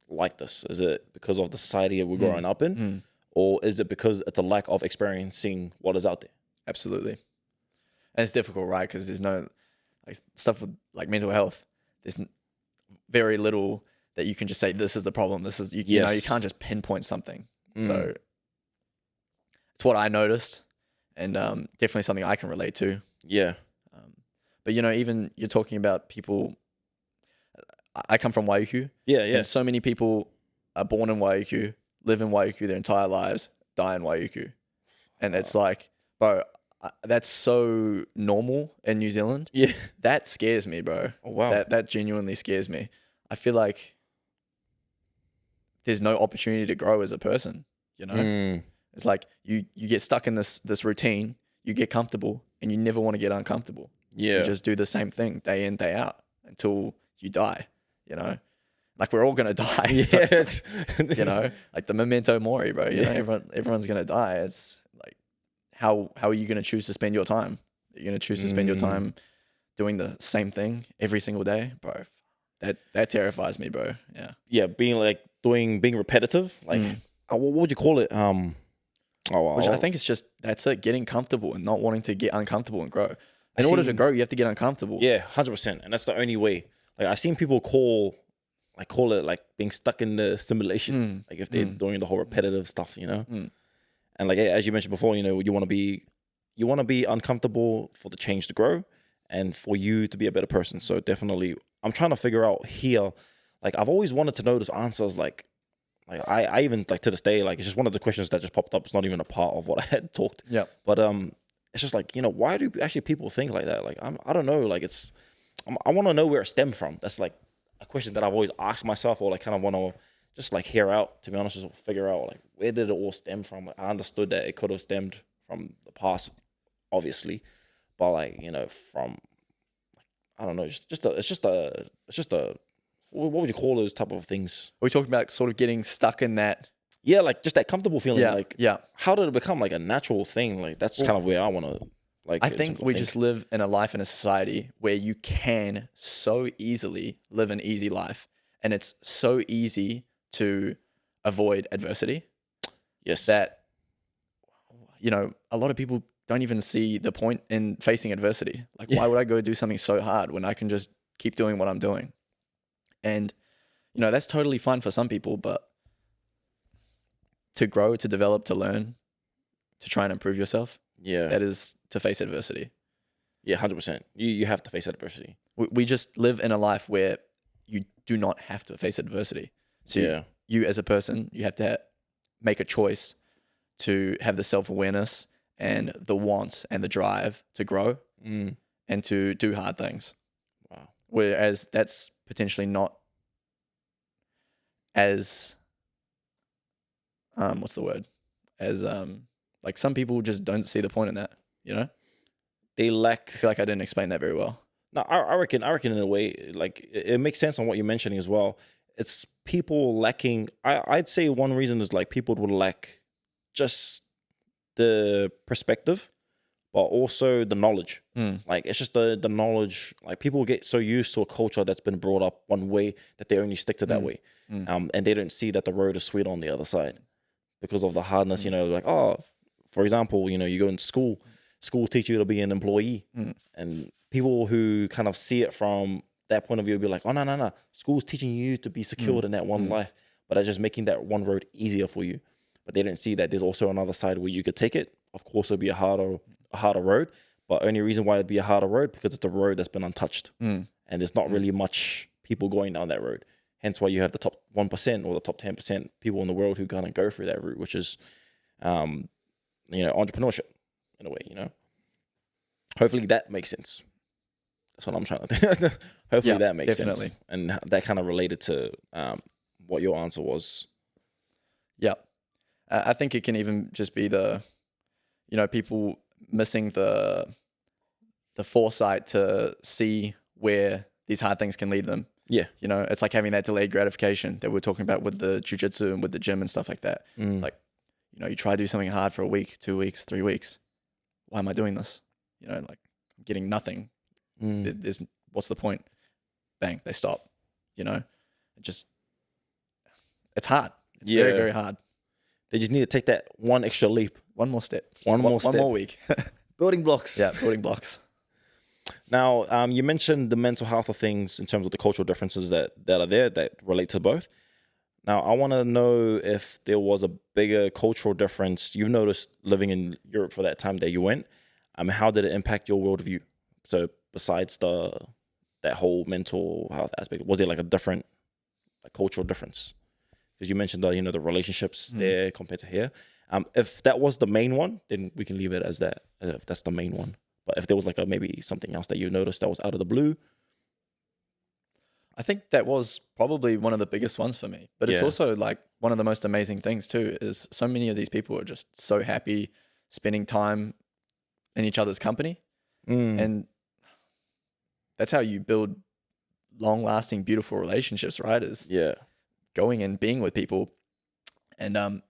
like this? Is it because of the society that we're growing up in, or is it because it's a lack of experiencing what is out there? Absolutely. And it's difficult, right? Because there's no like stuff with like mental health. There's very little that you can just say, this is the problem. This is, you know, you can't just pinpoint something. So it's what I noticed, and definitely something I can relate to. Yeah. But, even you're talking about people, I come from Waiuku. Yeah. And so many people are born in Waiuku, live in Waiuku their entire lives, die in Waiuku. And it's like, bro, that's so normal in New Zealand. Yeah. That scares me, bro. Oh, wow. That genuinely scares me. I feel like there's no opportunity to grow as a person, It's like you get stuck in this routine, you get comfortable, and you never want to get uncomfortable. Yeah. You just do the same thing day in, day out until you die, Like we're all going to die. Yeah. Like the memento mori, bro. Everyone's going to die. It's like, how are you going to choose to spend your time? You're going to choose to spend your time doing the same thing every single day, bro. That terrifies me, bro. Yeah. Yeah. Being repetitive. Like, what would you call it? Which I think it's just, that's it, getting comfortable and not wanting to get uncomfortable and grow. In order to grow, you have to get uncomfortable. Yeah, 100%. And that's the only way. Like I've seen people call it like being stuck in the simulation. Like if they're doing the whole repetitive stuff, And like as you mentioned before, you want to be uncomfortable for the change to grow and for you to be a better person. So definitely, I'm trying to figure out here. Like I've always wanted to know those answers. Like I even like to this day, like it's just one of the questions that just popped up. It's not even a part of what I had talked. Yeah. But it's just like, why do actually people think like that? Like I don't know. Like I want to know where it stemmed from. That's like a question that I've always asked myself, or like kind of want to just like hear out, to be honest, just figure out like where did it all stem from. Like, I understood that it could have stemmed from the past, obviously, but like from, I don't know, it's just a what would you call those type of things? Are we talking about sort of getting stuck in that? Yeah, like just that comfortable feeling. Yeah. How did it become like a natural thing? Like that's kind of where I want to. Like, I think we just live in a life in a society where you can so easily live an easy life, and it's so easy to avoid adversity. Yes. That, a lot of people don't even see the point in facing adversity. Like, why would I go do something so hard when I can just keep doing what I'm doing? And, that's totally fine for some people, but to grow, to develop, to learn, to try and improve yourself, Yeah. that is to face adversity. Yeah, 100%. You have to face adversity. We just live in a life where you do not have to face adversity. So Yeah. you as a person, you have to make a choice to have the self-awareness and the want and the drive to grow and to do hard things. Wow. Whereas that's potentially not as, what's the word? As, like some people just don't see the point in that, you know? They lack. I feel like I didn't explain that very well. No, I reckon in a way, like it makes sense on what you're mentioning as well. It's people lacking. I'd say one reason is like people would lack just the perspective, but also the knowledge. Like it's just the knowledge. Like people get so used to a culture that's been brought up one way that they only stick to that way, and they don't see that the road is sweet on the other side because of the hardness. You know, like for example, you know, you go into school. Schools teach you to be an employee, and people who kind of see it from that point of view will be like, oh, no. School's teaching you to be secured in that one life, but they're just making that one road easier for you. But they don't see that there's also another side where you could take it. Of course, it'll be a harder road, but only reason why it'd be a harder road because it's a road that's been untouched, and there's not really much people going down that road. Hence why you have the top 1% or the top 10% people in the world who kind of go through that route, which is, you know, entrepreneurship. In a way, you know. Hopefully that makes sense. That's what I'm trying to think. Hopefully that makes sense. And that kind of related to what your answer was. Yeah. I think it can even just be the, you know, people missing the foresight to see where these hard things can lead them. Yeah. You know, it's like having that delayed gratification that we're talking about with the jiu-jitsu and with the gym and stuff like that. It's like, you know, you try to do something hard for a week, 2 weeks, 3 weeks. Why am I doing this? You know, like I'm getting nothing. What's the point? Bang, they stop. You know, it's hard. It's very, very hard. They just need to take that one extra leap. One more step. One more week. Building blocks. Yeah, building blocks. Now, you mentioned the mental health of things in terms of the cultural differences that are there that relate to both. Now, I want to know if there was a bigger cultural difference you've noticed living in Europe for that time that you went. How did it impact your worldview? So besides that whole mental health aspect, was there like a different cultural difference? Because you mentioned the relationships there compared to here. If that was the main one, then we can leave it as that. If that's the main one, but if there was like maybe something else that you noticed that was out of the blue. I think that was probably one of the biggest ones for me, but it's also like one of the most amazing things too, is so many of these people are just so happy spending time in each other's company. And that's how you build long lasting, beautiful relationships, right? Is going and being with people. And,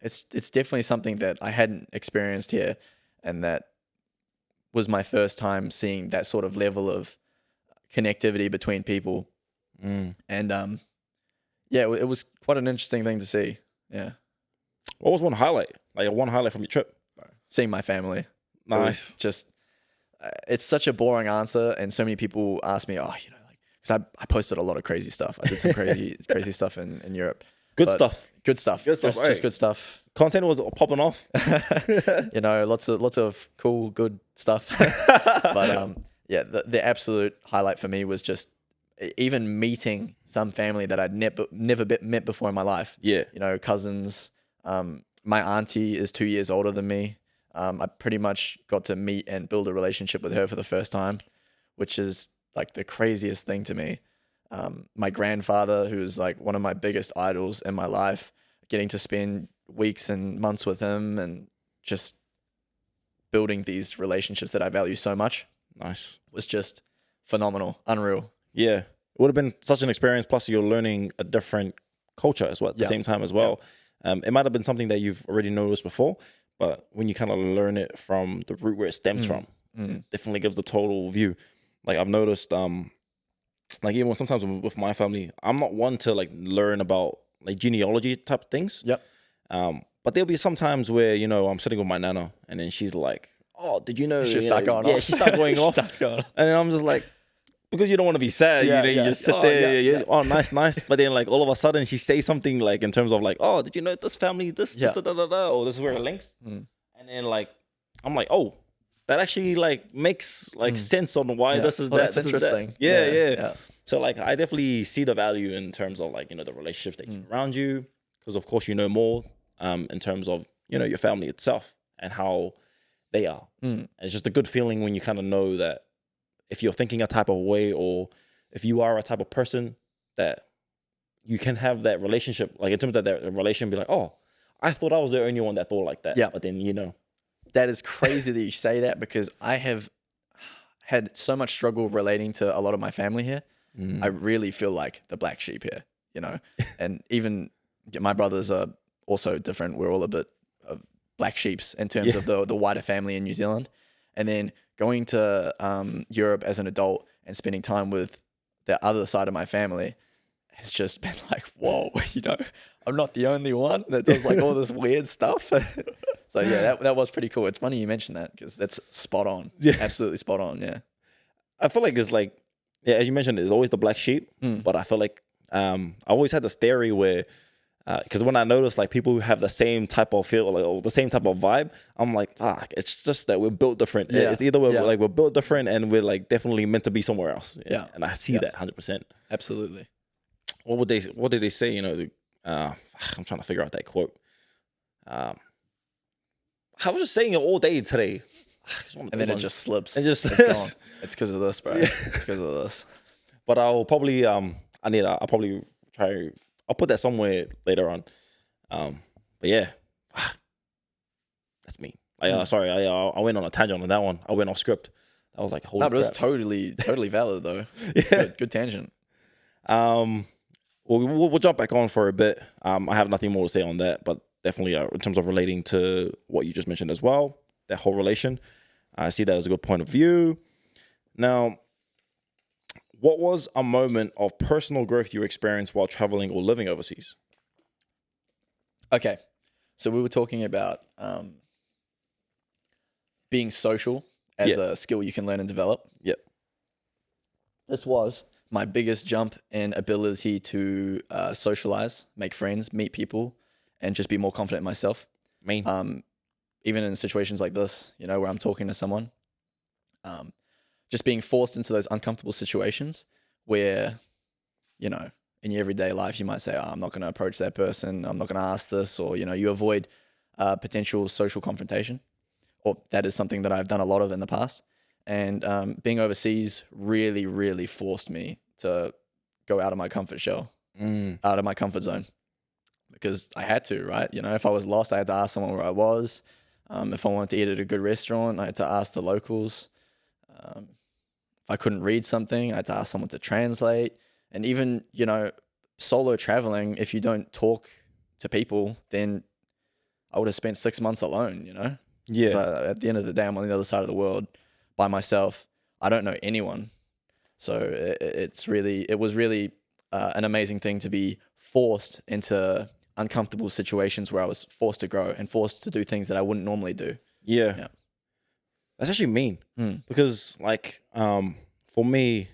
it's definitely something that I hadn't experienced here. And that was my first time seeing that sort of level of connectivity between people. And it was quite an interesting thing to see. Yeah. What was one highlight? Like one highlight from your trip? Seeing my family. Nice. Just it's such a boring answer, and so many people ask me, oh, you know, like, because I posted a lot of crazy stuff. I did some crazy stuff in Europe. Good stuff. Just good stuff. Content was popping off. You know, lots of cool, good stuff. But the absolute highlight for me was just even meeting some family that I'd never met before in my life. Yeah. You know, cousins. My auntie is 2 years older than me. I pretty much got to meet and build a relationship with her for the first time, which is like the craziest thing to me. My grandfather, who's like one of my biggest idols in my life, getting to spend weeks and months with him and just building these relationships that I value so much. Nice. Was just phenomenal, unreal. Yeah. It would have been such an experience. Plus you're learning a different culture as well at the same time as well. It might have been something that you've already noticed before, but when you kind of learn it from the root where it stems from, it definitely gives the total view. Like I've noticed, like even sometimes with my family, I'm not one to like learn about like genealogy type of things. Yep. But there'll be some times where, you know, I'm sitting with my nana and then she's like, oh, did you know? She start going off. Yeah, she start going off. And then I'm just like, because you don't want to be sad, Yeah, you yeah. just sit Oh, there, yeah, yeah. oh, nice. But then like all of a sudden she says something like in terms of like, oh, did you know this family, this, Yeah. da, da, da, da, or this is where it links. Mm. And then like, I'm like, oh, that actually like makes like sense on why Yeah. this is Oh, that. that's This is interesting. that. Yeah, Yeah, yeah. yeah. So like, I definitely see the value in terms of like, the relationships that keep around you. Because of course, more in terms of, your family itself and how they are. And it's just a good feeling when you kind of know that if you're thinking a type of way, or if you are a type of person, that you can have that relationship, like in terms of that relation, be like, oh, I thought I was the only one that thought like that. Yeah. But then, That is crazy that you say that, because I have had so much struggle relating to a lot of my family here. I really feel like the black sheep here, and even my brothers are also different. We're all a bit of black sheeps in terms of the wider family in New Zealand. And then going to Europe as an adult and spending time with the other side of my family has just been like, whoa, I'm not the only one that does like all this weird stuff. So yeah, that was pretty cool. It's funny you mentioned that, because that's spot on. Yeah. Absolutely spot on. Yeah. I feel like it's like, as you mentioned, there's always the black sheep. But I feel like I always had this theory where, because when I notice like people who have the same type of feel, like, or the same type of vibe, I'm like, fuck, it's just that we're built different. Yeah. It's either we're built different and we're like definitely meant to be somewhere else. Yeah. And I see that 100%. Absolutely. What did they say? I'm trying to figure out that quote. I was just saying it all day today. And then it just slips. It's gone. It's because of this, bro. It's because of this. But I'll probably I'll probably try. I'll put that somewhere later on. But yeah, that's me. Sorry, I went on a tangent on that one. I went off script. I was like, holy but it was crap. totally valid though. Yeah. Good tangent. We'll jump back on for a bit. I have nothing more to say on that, but definitely in terms of relating to what you just mentioned as well, that whole relation, I see that as a good point of view. Now, what was a moment of personal growth you experienced while traveling or living overseas? Okay, so we were talking about being social as a skill you can learn and develop. Yep. This was my biggest jump in ability to socialize, make friends, meet people, and just be more confident in myself. Even in situations like this, where I'm talking to someone, just being forced into those uncomfortable situations where, in your everyday life, you might say, oh, I'm not going to approach that person. I'm not going to ask this, or, you avoid potential social confrontation, or that is something that I've done a lot of in the past. And being overseas really, really forced me to go out of my comfort shell, out of my comfort zone, because I had to, right? If I was lost, I had to ask someone where I was. If I wanted to eat at a good restaurant, I had to ask the locals. If I couldn't read something, I had to ask someone to translate. And even, solo traveling, if you don't talk to people, then I would have spent 6 months alone, Yeah. So at the end of the day, I'm on the other side of the world by myself. I don't know anyone. So it was really an amazing thing to be forced into uncomfortable situations where I was forced to grow and forced to do things that I wouldn't normally do. Yeah. That's actually mean. Because like for me,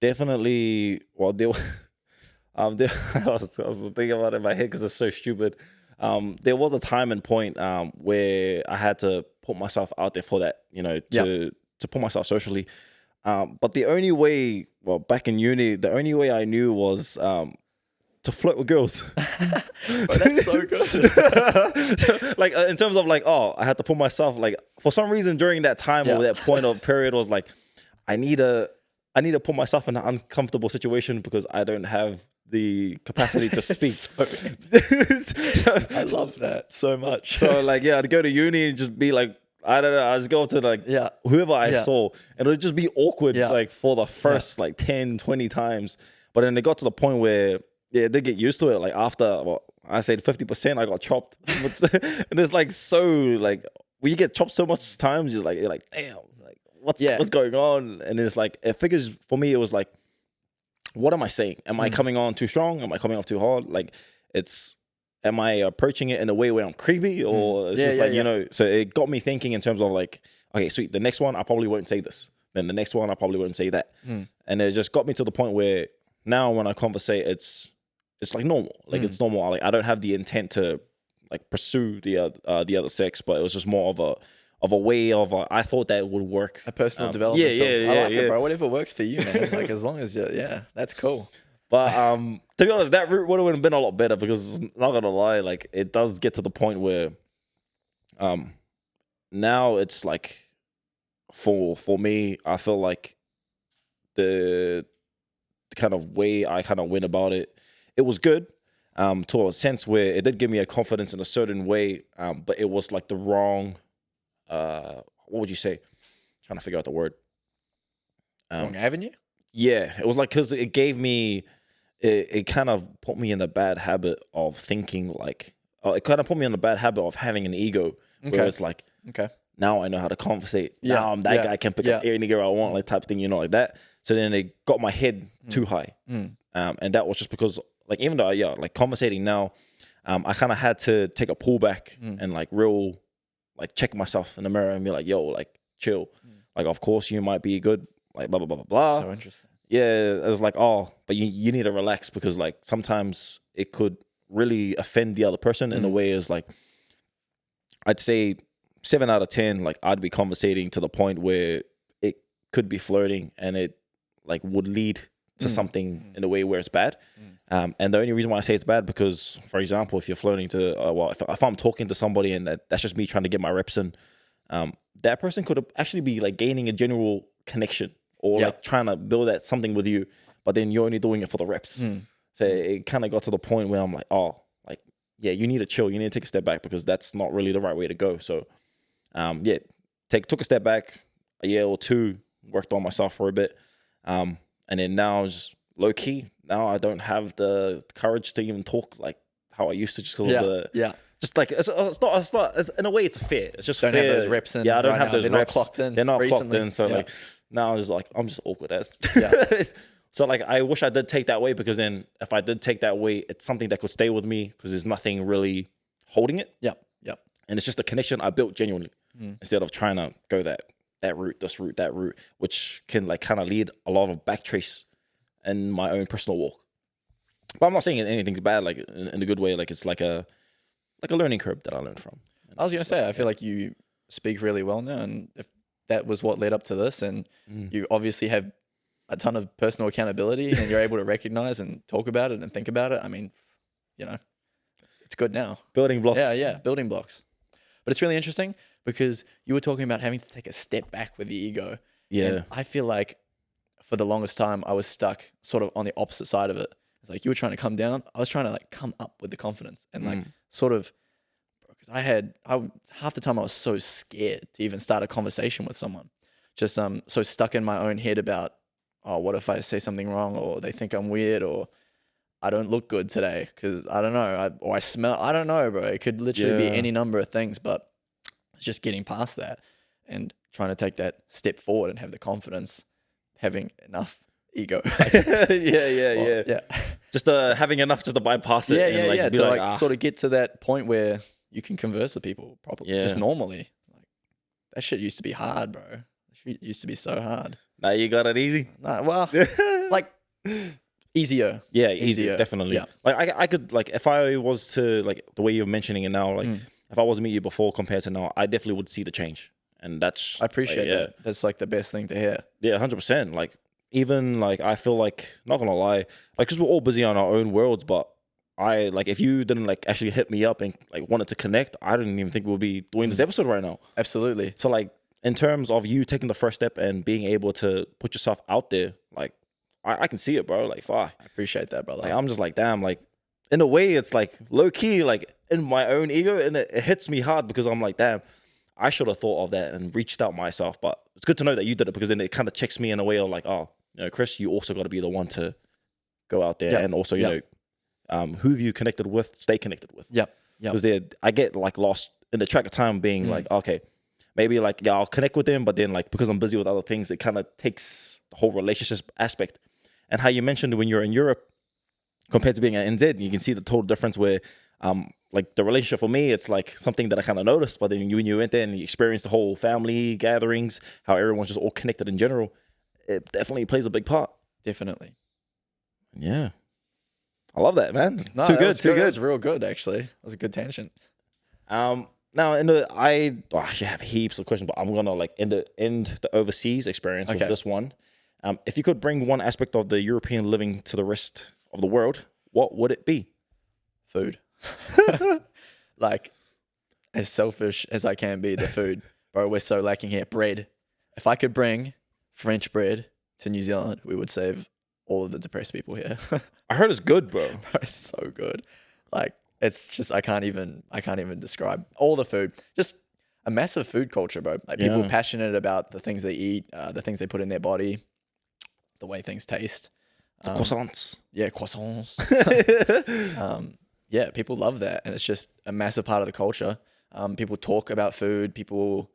definitely, well, I was thinking about it in my head because it's so stupid. There was a time and point where I had to put myself out there for that, to put myself socially. But the only way, back in uni, the only way I knew was to flirt with girls. Bro, that's so good. Like in terms of like, I had to put myself, like, for some reason during that time or that point of period was like, I need to put myself in an uncomfortable situation because I don't have the capacity to speak. I love that so much. So like, I'd go to uni and just be like, I don't know, I just go to like whoever I saw, and it would just be awkward like for the first like 10, 20 times. But then it got to the point where they get used to it. Like after, I said 50%, I got chopped. And it's like, so like, when you get chopped so much times, you're like, damn, like what's going on? And it's like, it figures, for me, it was like, what am I saying? Am I coming on too strong? Am I coming off too hard? Like, am I approaching it in a way where I'm creepy, or it's just like, so it got me thinking in terms of like, okay, sweet, the next one, I probably won't say this. then the next one I probably wouldn't say that. And it just got me to the point where now when I conversate, it's like normal. Like it's normal. Like I don't have the intent to like pursue the other sex, but it was just more of a way of I thought that would work. A personal development. I like it, bro. Whatever works for you, man. Like as long as that's cool. But to be honest, that route would have been a lot better because not gonna lie, like it does get to the point where now it's like for me, I feel like the kind of way I kind of went about it, it was good to a sense where it did give me a confidence in a certain way, but it was like the wrong, what would you say? Trying to figure out the word. Wrong avenue? Yeah, it was like because it gave me, it kind of put me in the bad habit of thinking like, it kind of put me in the bad habit of having an ego where it's like, now I know how to conversate. Now I'm that guy, I can pick up any girl I want, like type of thing, like that. So then it got my head too high. And that was just because, like, even though, like conversating now, I kind of had to take a pullback and like check myself in the mirror and be like, yo, like chill. Like, of course you might be good, like blah, blah, blah, blah, blah. So interesting. Yeah, it was like, but you need to relax because like sometimes it could really offend the other person in a way is like, I'd say 7 out of 10, like I'd be conversating to the point where it could be flirting and it like would lead to something in a way where it's bad. And the only reason why I say it's bad because, for example, if you're flirting to, if I'm talking to somebody and that's just me trying to get my reps in, that person could actually be like gaining a general connection or like trying to build that something with you, but then you're only doing it for the reps. So it kind of got to the point where I'm like, you need to chill. You need to take a step back because that's not really the right way to go. So, took a step back, a year or two, worked on myself for a bit. And then now just low key. Now I don't have the courage to even talk like how I used to just because of the just like it's not in a way it's fair. It's just don't fair. have those reps in. Yeah, I don't have those They're reps. Not clocked in. They're not recently. clocked in. So like now I'm just awkward as. So like I wish I did take that way because then if I did take that way, it's something that could stay with me because there's nothing really holding it. Yep. And it's just a connection I built genuinely instead of trying to go that route, this route, that route, which can like kind of lead a lot of backtrace in my own personal walk. But I'm not saying anything's bad, like in a good way. Like it's like a learning curve that I learned from. I was gonna say, I feel like you speak really well now, and if that was what led up to this, and you obviously have a ton of personal accountability, and you're able to recognize and talk about it and think about it. I mean, it's good now. Building blocks. Yeah, building blocks. But it's really interesting because you were talking about having to take a step back with the ego. Yeah. And I feel like for the longest time, I was stuck sort of on the opposite side of it. It's like you were trying to come down. I was trying to like come up with the confidence and like sort of, because half the time I was so scared to even start a conversation with someone. Just so stuck in my own head about, oh, what if I say something wrong or they think I'm weird or I don't look good today because I don't know, or I smell, I don't know, bro. It could literally be any number of things, but it's just getting past that and trying to take that step forward and have the confidence, having enough ego. Yeah. Just having enough just to bypass it. To sort of get to that point where you can converse with people properly, just normally. Like that shit used to be hard, bro. That shit used to be so hard. Now you got it easy. Nah, well, like. Easier. Yeah, easier, definitely. Yeah. Like I could like if I was to like the way you're mentioning it now, like if I was to meet you before compared to now, I definitely would see the change. And that's I appreciate that. That's like the best thing to hear. Yeah, 100%. Like even like I feel like not gonna lie, like because we're all busy on our own worlds, but I like if you didn't like actually hit me up and like wanted to connect, I didn't even think we'll be doing this episode right now. Absolutely. So like in terms of you taking the first step and being able to put yourself out there, like I can see it, bro. Like, fuck. I appreciate that, brother. Like, I'm just like, damn, like, in a way, it's like low key, like in my own ego, and it hits me hard because I'm like, damn, I should have thought of that and reached out myself. But it's good to know that you did it because then it kind of checks me in a way of like, oh, Chris, you also got to be the one to go out there and also, you know, who have you connected with, stay connected with. Because I get like lost in the track of time being like, okay, maybe like, I'll connect with them, but then like, because I'm busy with other things, it kind of takes the whole relationship aspect. And how you mentioned when you're in Europe compared to being at NZ, you can see the total difference where like the relationship for me, it's like something that I kind of noticed. But then when you went there and you experienced the whole family gatherings, how everyone's just all connected in general, it definitely plays a big part. Definitely. Yeah. I love that, man. No, Too that good, was too That good. was real good, actually. That was a good tangent. Now I actually have heaps of questions, but I'm gonna like end the overseas experience with this one. If you could bring one aspect of the European living to the rest of the world, what would it be? Food. Like, as selfish as I can be, the food. Bro, we're so lacking here. Bread. If I could bring French bread to New Zealand, we would save all of the depressed people here. I heard it's good, bro. It's so good. Like, it's just I can't even describe all the food. Just a massive food culture, bro. Like, people passionate about the things they eat, the things they put in their body, the way things taste. Croissants. Yeah, croissants. Yeah, people love that, and it's just a massive part of the culture. People talk about food, people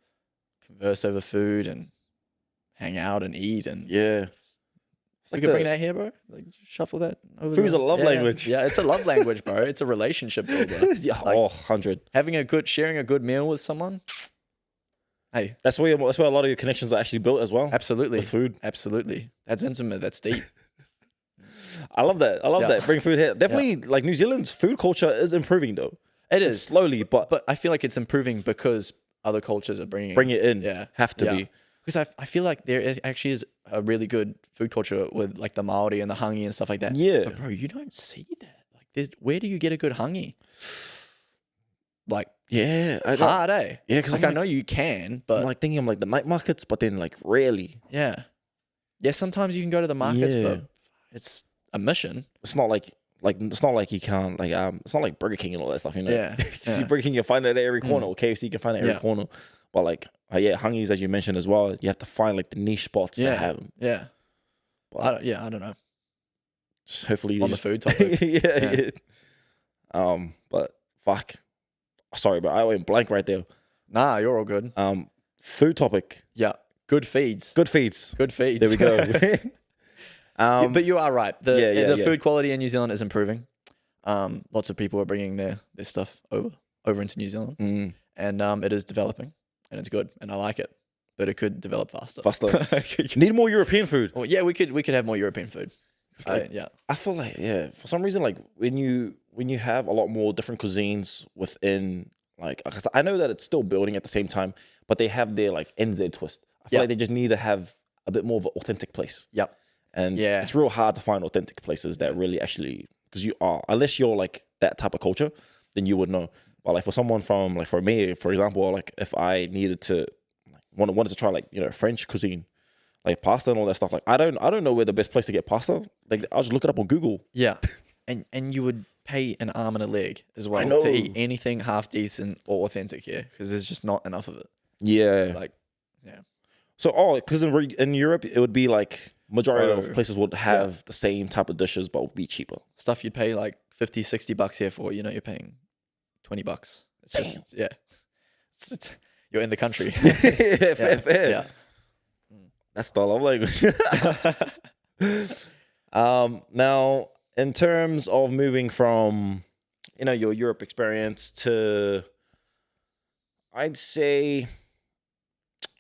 converse over food, and hang out and eat, and Yeah. you could bring that here, bro. Like, shuffle that over. Food's a love language. Yeah, it's a love language, bro. It's a relationship builder. Yeah, Like, 100. sharing a good meal with someone. Hey, That's where a lot of your connections are actually built as well. absolutely, With food. absolutely. That's intimate. That's deep. I love that. Yeah. Bring food here. Definitely, like New Zealand's food culture is improving though. It It's is, slowly, but I feel like it's improving because other cultures are bringing it in. Yeah, Have to be. Because I feel like actually is a really good food culture with like the Maori and the hangi and stuff like that. Yeah. But bro, you don't see that. Like, where do you get a good hangi? Like, Yeah. hard, eh? Yeah, because Like, I know you can, but I'm like thinking of like the night markets, but then like rarely. yeah. Sometimes you can go to the markets, Yeah. but it's a mission. It's not like it's not like you can't like it's not like Burger King and all that stuff, you know. Yeah, You see yeah. Burger King, you find it at every corner, or KFC, you can find it at every Yeah. corner. But like hangis, as you mentioned as well, you have to find like the niche spots that have them. Yeah. But I don't know. just hopefully you On the just, food topic. yeah. But fuck. Sorry, but I went blank right there. Nah, you're all good. Food topic. Yeah. Good feeds. Good feeds. Good feeds. There we go. Yeah, but you are right. The yeah. food quality in New Zealand is improving. Lots of people are bringing their stuff over into New Zealand, and it is developing, and it's good, and I like it. But it could develop faster. Need more European food. Well, yeah, we could have more European food. Yeah. I feel like for some reason, like when you have a lot more different cuisines within, like, 'cause I know that it's still building at the same time, but they have their like NZ twist. I feel like they just need to have a bit more of an authentic place. Yep. And Yeah. it's real hard to find authentic places that really actually, because unless you're like that type of culture, then you would know. But like for someone from, like for me, for example, like if I needed to, wanted to try like, French cuisine, like pasta and all that stuff, like I don't know where the best place to get pasta. Like I'll just look it up on Google. Yeah. And you would pay an arm and a leg as well I know. to eat anything half decent or authentic here, because there's just not enough of it. Yeah. It's like, yeah. So, because in Europe, it would be like majority of Bro. places would have the same type of dishes, but would be cheaper. Stuff you'd pay like 50, 60 bucks here for, you're paying 20 bucks. It's just, yeah. You're in the country. Fair. Yeah. That's the love language. Now, in terms of moving from, your Europe experience to, I'd say,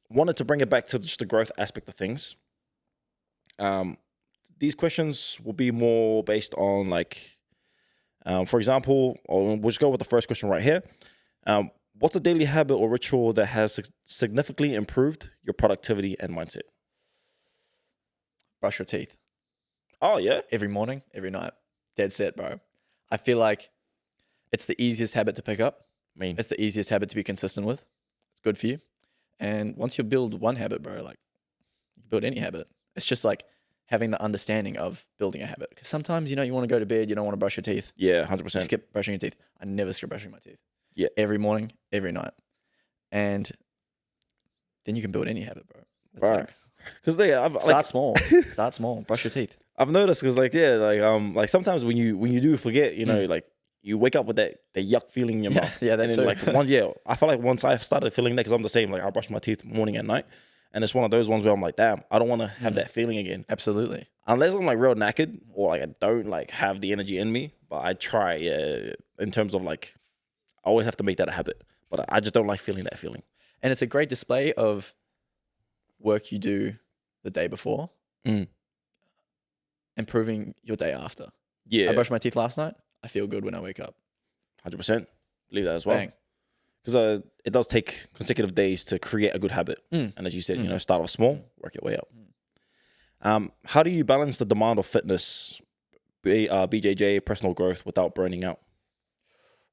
wanted to bring it back to just the growth aspect of things. These questions will be more based on like, for example, we'll just go with the first question right here. What's a daily habit or ritual that has significantly improved your productivity and mindset? Brush your teeth. Oh, yeah? Every morning, every night. Dead set, bro. I feel like it's the easiest habit to pick up. It's the easiest habit to be consistent with. It's good for you. And once you build one habit, bro, like you build any habit. It's just like having the understanding of building a habit. Because sometimes, you want to go to bed, you don't want to brush your teeth. Yeah, 100%. Skip brushing your teeth. I never skip brushing my teeth. Yeah. Every morning, every night. And then you can build any habit, bro. Right. Because Start small. Start small. Brush your teeth. I've noticed because like sometimes when you do forget, like you wake up with that yuck feeling in your mouth. Yeah, that and too. Like I feel like once I started feeling that, because I'm the same. Like I brush my teeth morning and night, and it's one of those ones where I'm like, damn, I don't want to have that feeling again. Absolutely. Unless I'm like real knackered or like I don't like have the energy in me. But I try in terms of like I always have to make that a habit. But I just don't like feeling that feeling. And it's a great display of work you do the day before, improving your day after. Yeah. I brushed my teeth last night. I feel good when I wake up. 100%. Believe that as well. Bang. Because it does take consecutive days to create a good habit. And as you said, you know, start off small, work your way up. How do you balance the demand of fitness, BJJ, personal growth without burning out?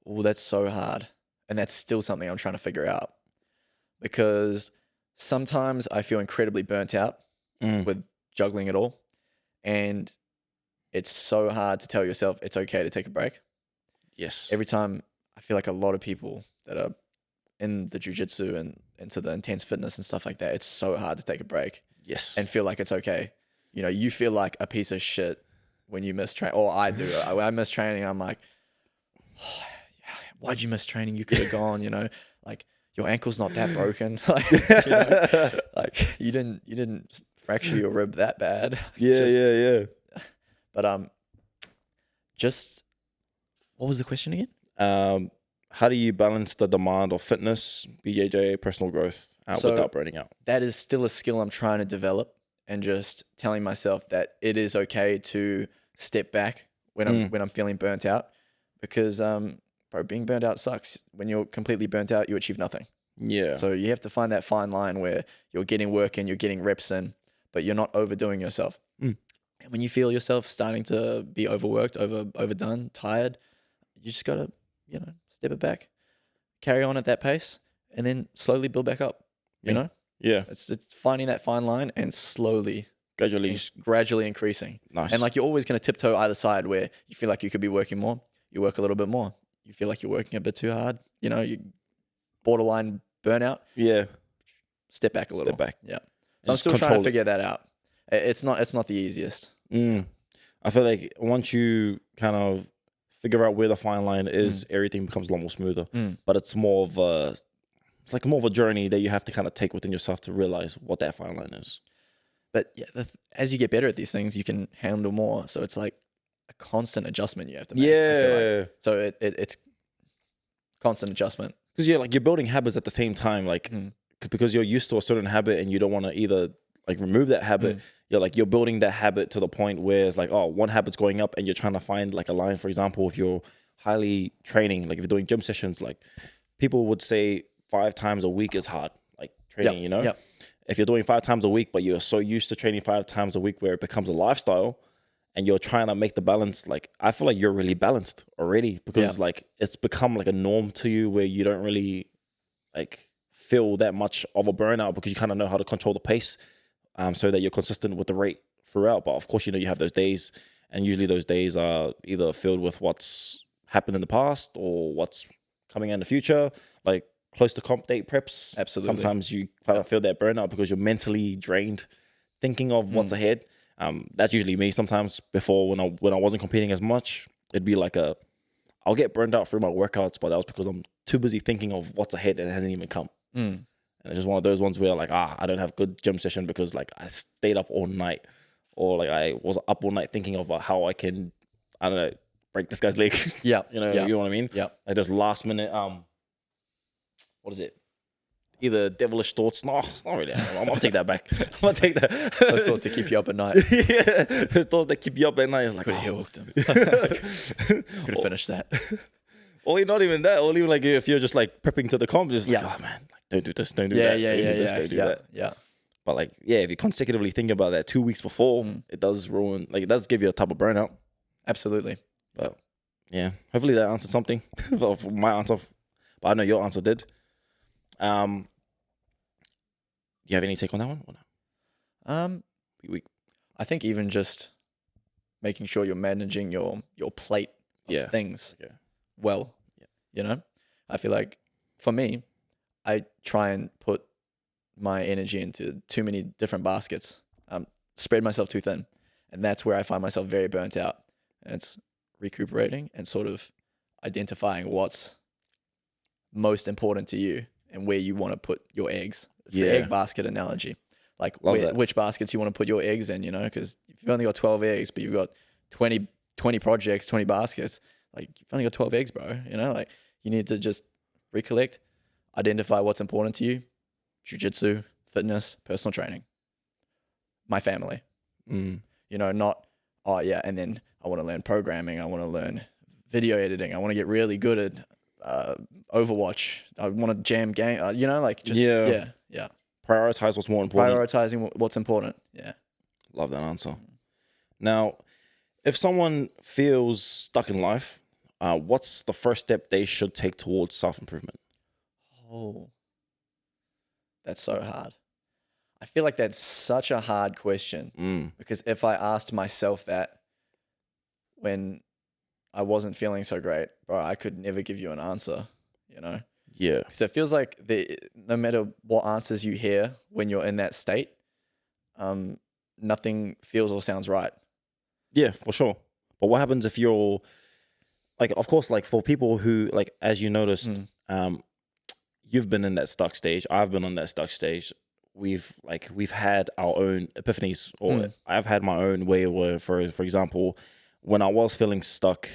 Oh, that's so hard. And that's still something I'm trying to figure out. Because sometimes I feel incredibly burnt out with juggling it all. And it's so hard to tell yourself it's okay to take a break. Yes. Every time I feel like a lot of people that are in the jiu-jitsu and into the intense fitness and stuff like that, it's so hard to take a break. Yes. And feel like it's okay. You know, you feel like a piece of shit when you miss training, or I do. When I miss training, I'm like, oh, why'd you miss training? You could have gone, you know, like your ankle's not that broken. Like, you know, like you didn't fracture your rib that bad. Yeah. But just what was the question again? How do you balance the demand of fitness, BJJ, personal growth without burning out? That is still a skill I'm trying to develop, and just telling myself that it is okay to step back when I'm feeling burnt out, because bro, being burnt out sucks. When you're completely burnt out, you achieve nothing. Yeah. So you have to find that fine line where you're getting work in, you're getting reps in, but you're not overdoing yourself. And when you feel yourself starting to be overworked, overdone, tired, you just gotta, you know, step it back, carry on at that pace, and then slowly build back up. You know? Yeah. It's finding that fine line and slowly, gradually increasing. Nice. And like you're always going to tiptoe either side, where you feel like you could be working more, you work a little bit more. You feel like you're working a bit too hard, you know, you borderline burnout. Yeah. Step back a little. Step back. Yeah. So I'm still trying to figure that out. It's not the easiest. I feel like once you kind of figure out where the fine line is, everything becomes a lot more smoother. But it's more of a journey that you have to kind of take within yourself to realize what that fine line is. But yeah, as you get better at these things, you can handle more. So it's like a constant adjustment you have to make. Yeah. I feel like. So it's constant adjustment. Because you're building habits at the same time, like because you're used to a certain habit and you don't want to either like remove that habit. You're building that habit to the point where it's like, oh, one habit's going up and you're trying to find like a line. For example, if you're highly training, like if you're doing gym sessions, like people would say 5 times a week is hard, like training, you know? Yep. If you're doing 5 times a week, but you're so used to training 5 times a week where it becomes a lifestyle and you're trying to make the balance, like I feel like you're really balanced already, because like it's become like a norm to you where you don't really like feel that much of a burnout, because you kind of know how to control the pace, so that you're consistent with the rate throughout. But of course, you know, you have those days, and usually those days are either filled with what's happened in the past or what's coming in the future, like close to comp date preps. Absolutely. Sometimes you kind of feel that burnout because you're mentally drained thinking of what's ahead. That's usually me. Sometimes before, when I wasn't competing as much, it'd be like I'll get burned out through my workouts, but that was because I'm too busy thinking of what's ahead and it hasn't even come. And it's just one of those ones where like, I don't have good gym session because like I stayed up all night, or like I was up all night thinking of how I can, I don't know, break this guy's leg. Yeah. You know what I mean? Yeah. Like those last minute, what is it? Either devilish thoughts. No, it's not really. I'm gonna take that back. I'm gonna take that. Those thoughts that keep you up at night. Yeah, those thoughts that keep you up at night. It's like, Could have hooked him. Could have finished that. Or not even that. Or even like if you're just like prepping to the comp, just like, oh man, like, don't do this, don't do that. Don't do that. Yeah. But like, yeah, if you consecutively think about that 2 weeks before, it does ruin. Like, it does give you a type of burnout. Absolutely. But yeah, hopefully that answered something. For my answer, but I know your answer did. Do you have any take on that one? Or no? I think even just making sure you're managing your plate of things well. You know, I feel like for me, I try and put my energy into too many different baskets, spread myself too thin, and that's where I find myself very burnt out. And it's recuperating and sort of identifying what's most important to you and where you want to put your eggs. It's the egg basket analogy. Like which baskets you want to put your eggs in, you know, because if you've only got 12 eggs, but you've got 20 projects, 20 baskets, like you've only got 12 eggs, bro. You know, like you need to just recollect, identify what's important to you: jiu-jitsu, fitness, personal training, my family. You know, not, oh yeah, and then I want to learn programming, I want to learn video editing, I want to get really good at Overwatch, I want to jam game, you know, like just yeah. Prioritize what's more important. Prioritizing what's important. Yeah. Love that answer. Now, if someone feels stuck in life, what's the first step they should take towards self-improvement? Oh, that's so hard. I feel like that's such a hard question because if I asked myself that when I wasn't feeling so great, bro, I could never give you an answer, you know? Yeah. Because it feels like no matter what answers you hear when you're in that state, nothing feels or sounds right. Yeah, for sure. But what happens if you're, like, of course, like for people who, like, as you noticed, you've been in that stuck stage. I've been on that stuck stage. We've had our own epiphanies, or I've had my own way where, for example, when I was feeling stuck,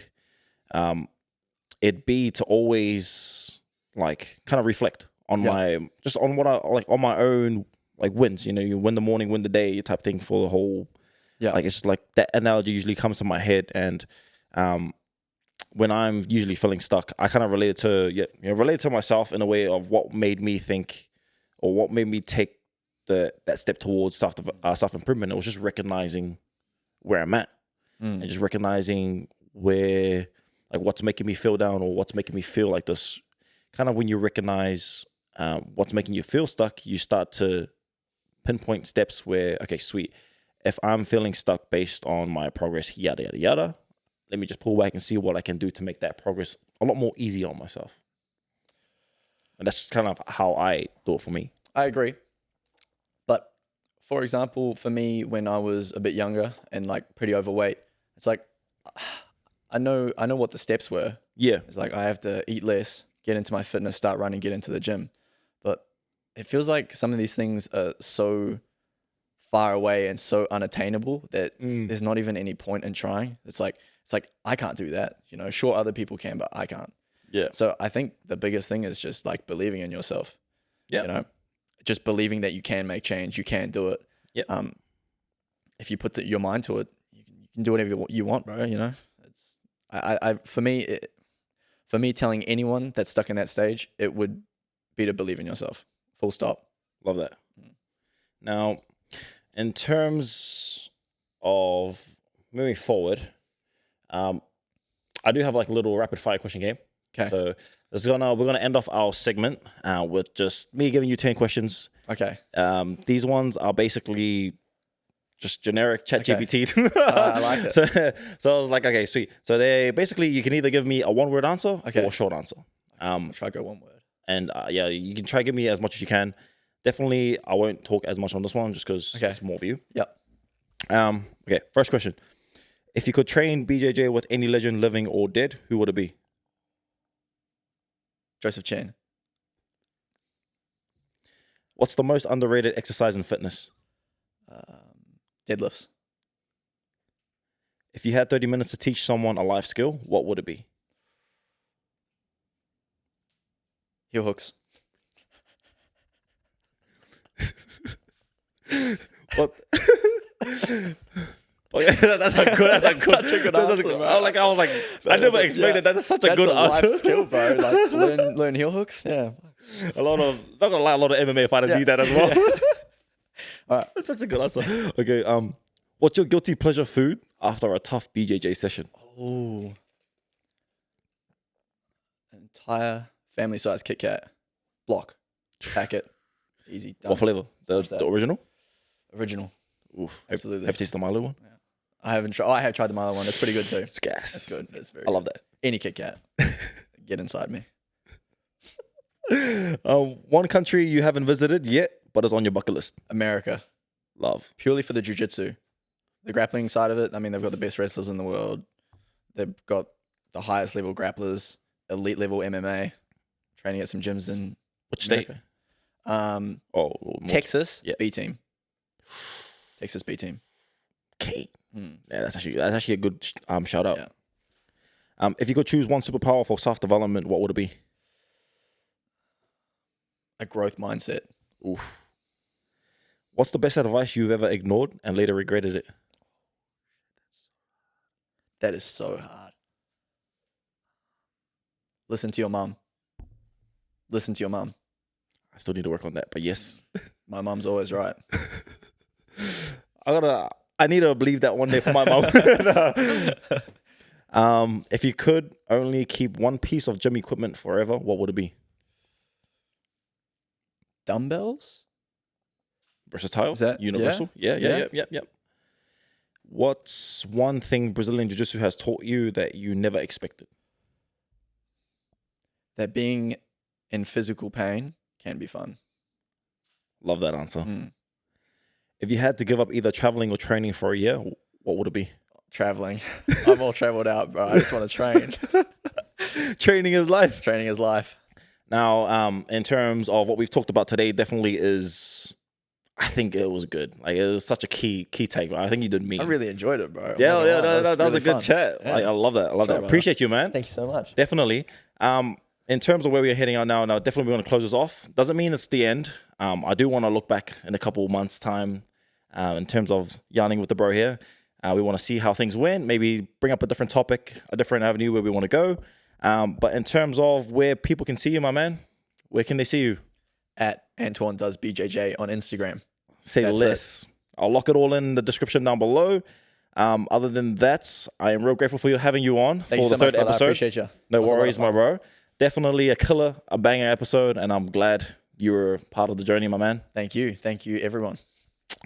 it'd be to always like kind of reflect on on what I like, on my own like wins. You know, you win the morning, win the day type thing for the whole. Yeah, like it's just like that analogy usually comes to my head, and when I'm usually feeling stuck, I kind of relate to myself in a way of what made me think, or what made me take that step towards self improvement. It was just recognizing where I'm at, and just recognizing where, like, what's making me feel down or what's making me feel like this. Kind of when you recognize what's making you feel stuck, you start to pinpoint steps where, okay, sweet. If I'm feeling stuck based on my progress, yada, yada, yada, let me just pull back and see what I can do to make that progress a lot more easy on myself. And that's kind of how I do it for me. I agree. But for example, for me, when I was a bit younger and like pretty overweight, it's like, I know what the steps were. Yeah. It's like, I have to eat less, get into my fitness, start running, get into the gym. But it feels like some of these things are so far away and so unattainable that there's not even any point in trying. It's like I can't do that. You know, sure, other people can, but I can't. Yeah. So I think the biggest thing is just like believing in yourself. Yeah. You know, just believing that you can make change, you can do it. Yeah. If you put your mind to it, you can do whatever you want, bro. You know, it's for me, telling anyone that's stuck in that stage, it would be to believe in yourself. Full stop. Love that. Now, in terms of moving forward, I do have like a little rapid fire question game. Okay. So we're gonna end off our segment with just me giving you 10 questions. Okay. These ones are basically just generic ChatGPT. Okay. I like it. So I was like, okay, sweet. So they basically, you can either give me a 1-word answer or a short answer. I'll try to go 1 word. And yeah, you can try to give me as much as you can. Definitely, I won't talk as much on this one just because it's more of you. Yep. Okay, first question. If you could train BJJ with any legend living or dead, who would it be? Joseph Chen. What's the most underrated exercise in fitness? Deadlifts. If you had 30 minutes to teach someone a life skill, what would it be? Heel hooks. What? Okay, that's a good. That's such a good answer, bro. I was like, I never expected that. That's such a good answer. Life skill, bro. Like learn heel hooks. Yeah. Not gonna lie, a lot of MMA fighters need that as well. All right. That's such a good answer. Okay. What's your guilty pleasure food after a tough BJJ session? Oh. Entire family size Kit Kat block packet. Easy. Done. What flavor? The original? Original. Oof. Absolutely. Have you tasted the Milo one? Yeah. I haven't tried. Oh, I have tried the Milo one. That's pretty good too. It's gas. That's good. That's very. I love that. Any Kit Kat. Get inside me. One country you haven't visited yet, but is on your bucket list. America. Love. Purely for the jiu-jitsu. The grappling side of it. I mean, they've got the best wrestlers in the world. They've got the highest level grapplers, elite level MMA, training at some gyms in which state? Texas. Yeah. B team. Texas B team. Okay. Yeah, that's actually a good shout out. If you could choose one superpower for self-development, what would it be? A growth mindset. Oof. What's the best advice you've ever ignored and later regretted it? That is so hard. Listen to your mum. Listen to your mum. I still need to work on that, but yes. My mum's always right. I need to believe that one day for my mom. If you could only keep one piece of gym equipment forever, what would it be? Dumbbells? Versatile? Is that universal? Yeah. Yeah. What's one thing Brazilian Jiu-Jitsu has taught you that you never expected? That being in physical pain can be fun. Love that answer. If you had to give up either traveling or training for a year, what would it be? Traveling. I'm all traveled out, bro. I just want to train. Training is life. Training is life. Now, in terms of what we've talked about today, definitely is. I think it was good. Like, it was such a key take. I think you did me. I really enjoyed it, bro. Yeah, that was really a good fun. chat. Yeah. I love that. Brother. Appreciate you, man. Thank you so much. Definitely. In terms of where we're heading out now, definitely we want to close this off. Doesn't mean it's the end. I do want to look back in a couple months' time in terms of yarning with the bro here. We want to see how things went, maybe bring up a different topic, a different avenue where we want to go. But in terms of where people can see you, my man, where can they see you? At Antoine does BJJ on Instagram. Say less. I'll lock it all in the description down below. Other than that, I am real grateful for you having you on for the third episode. I appreciate you. No worries, my bro. Definitely a killer, a banger episode, and I'm glad you were part of the journey, my man. Thank you. Thank you, everyone.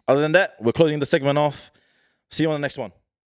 Other than that, we're closing the segment off. See you on the next one.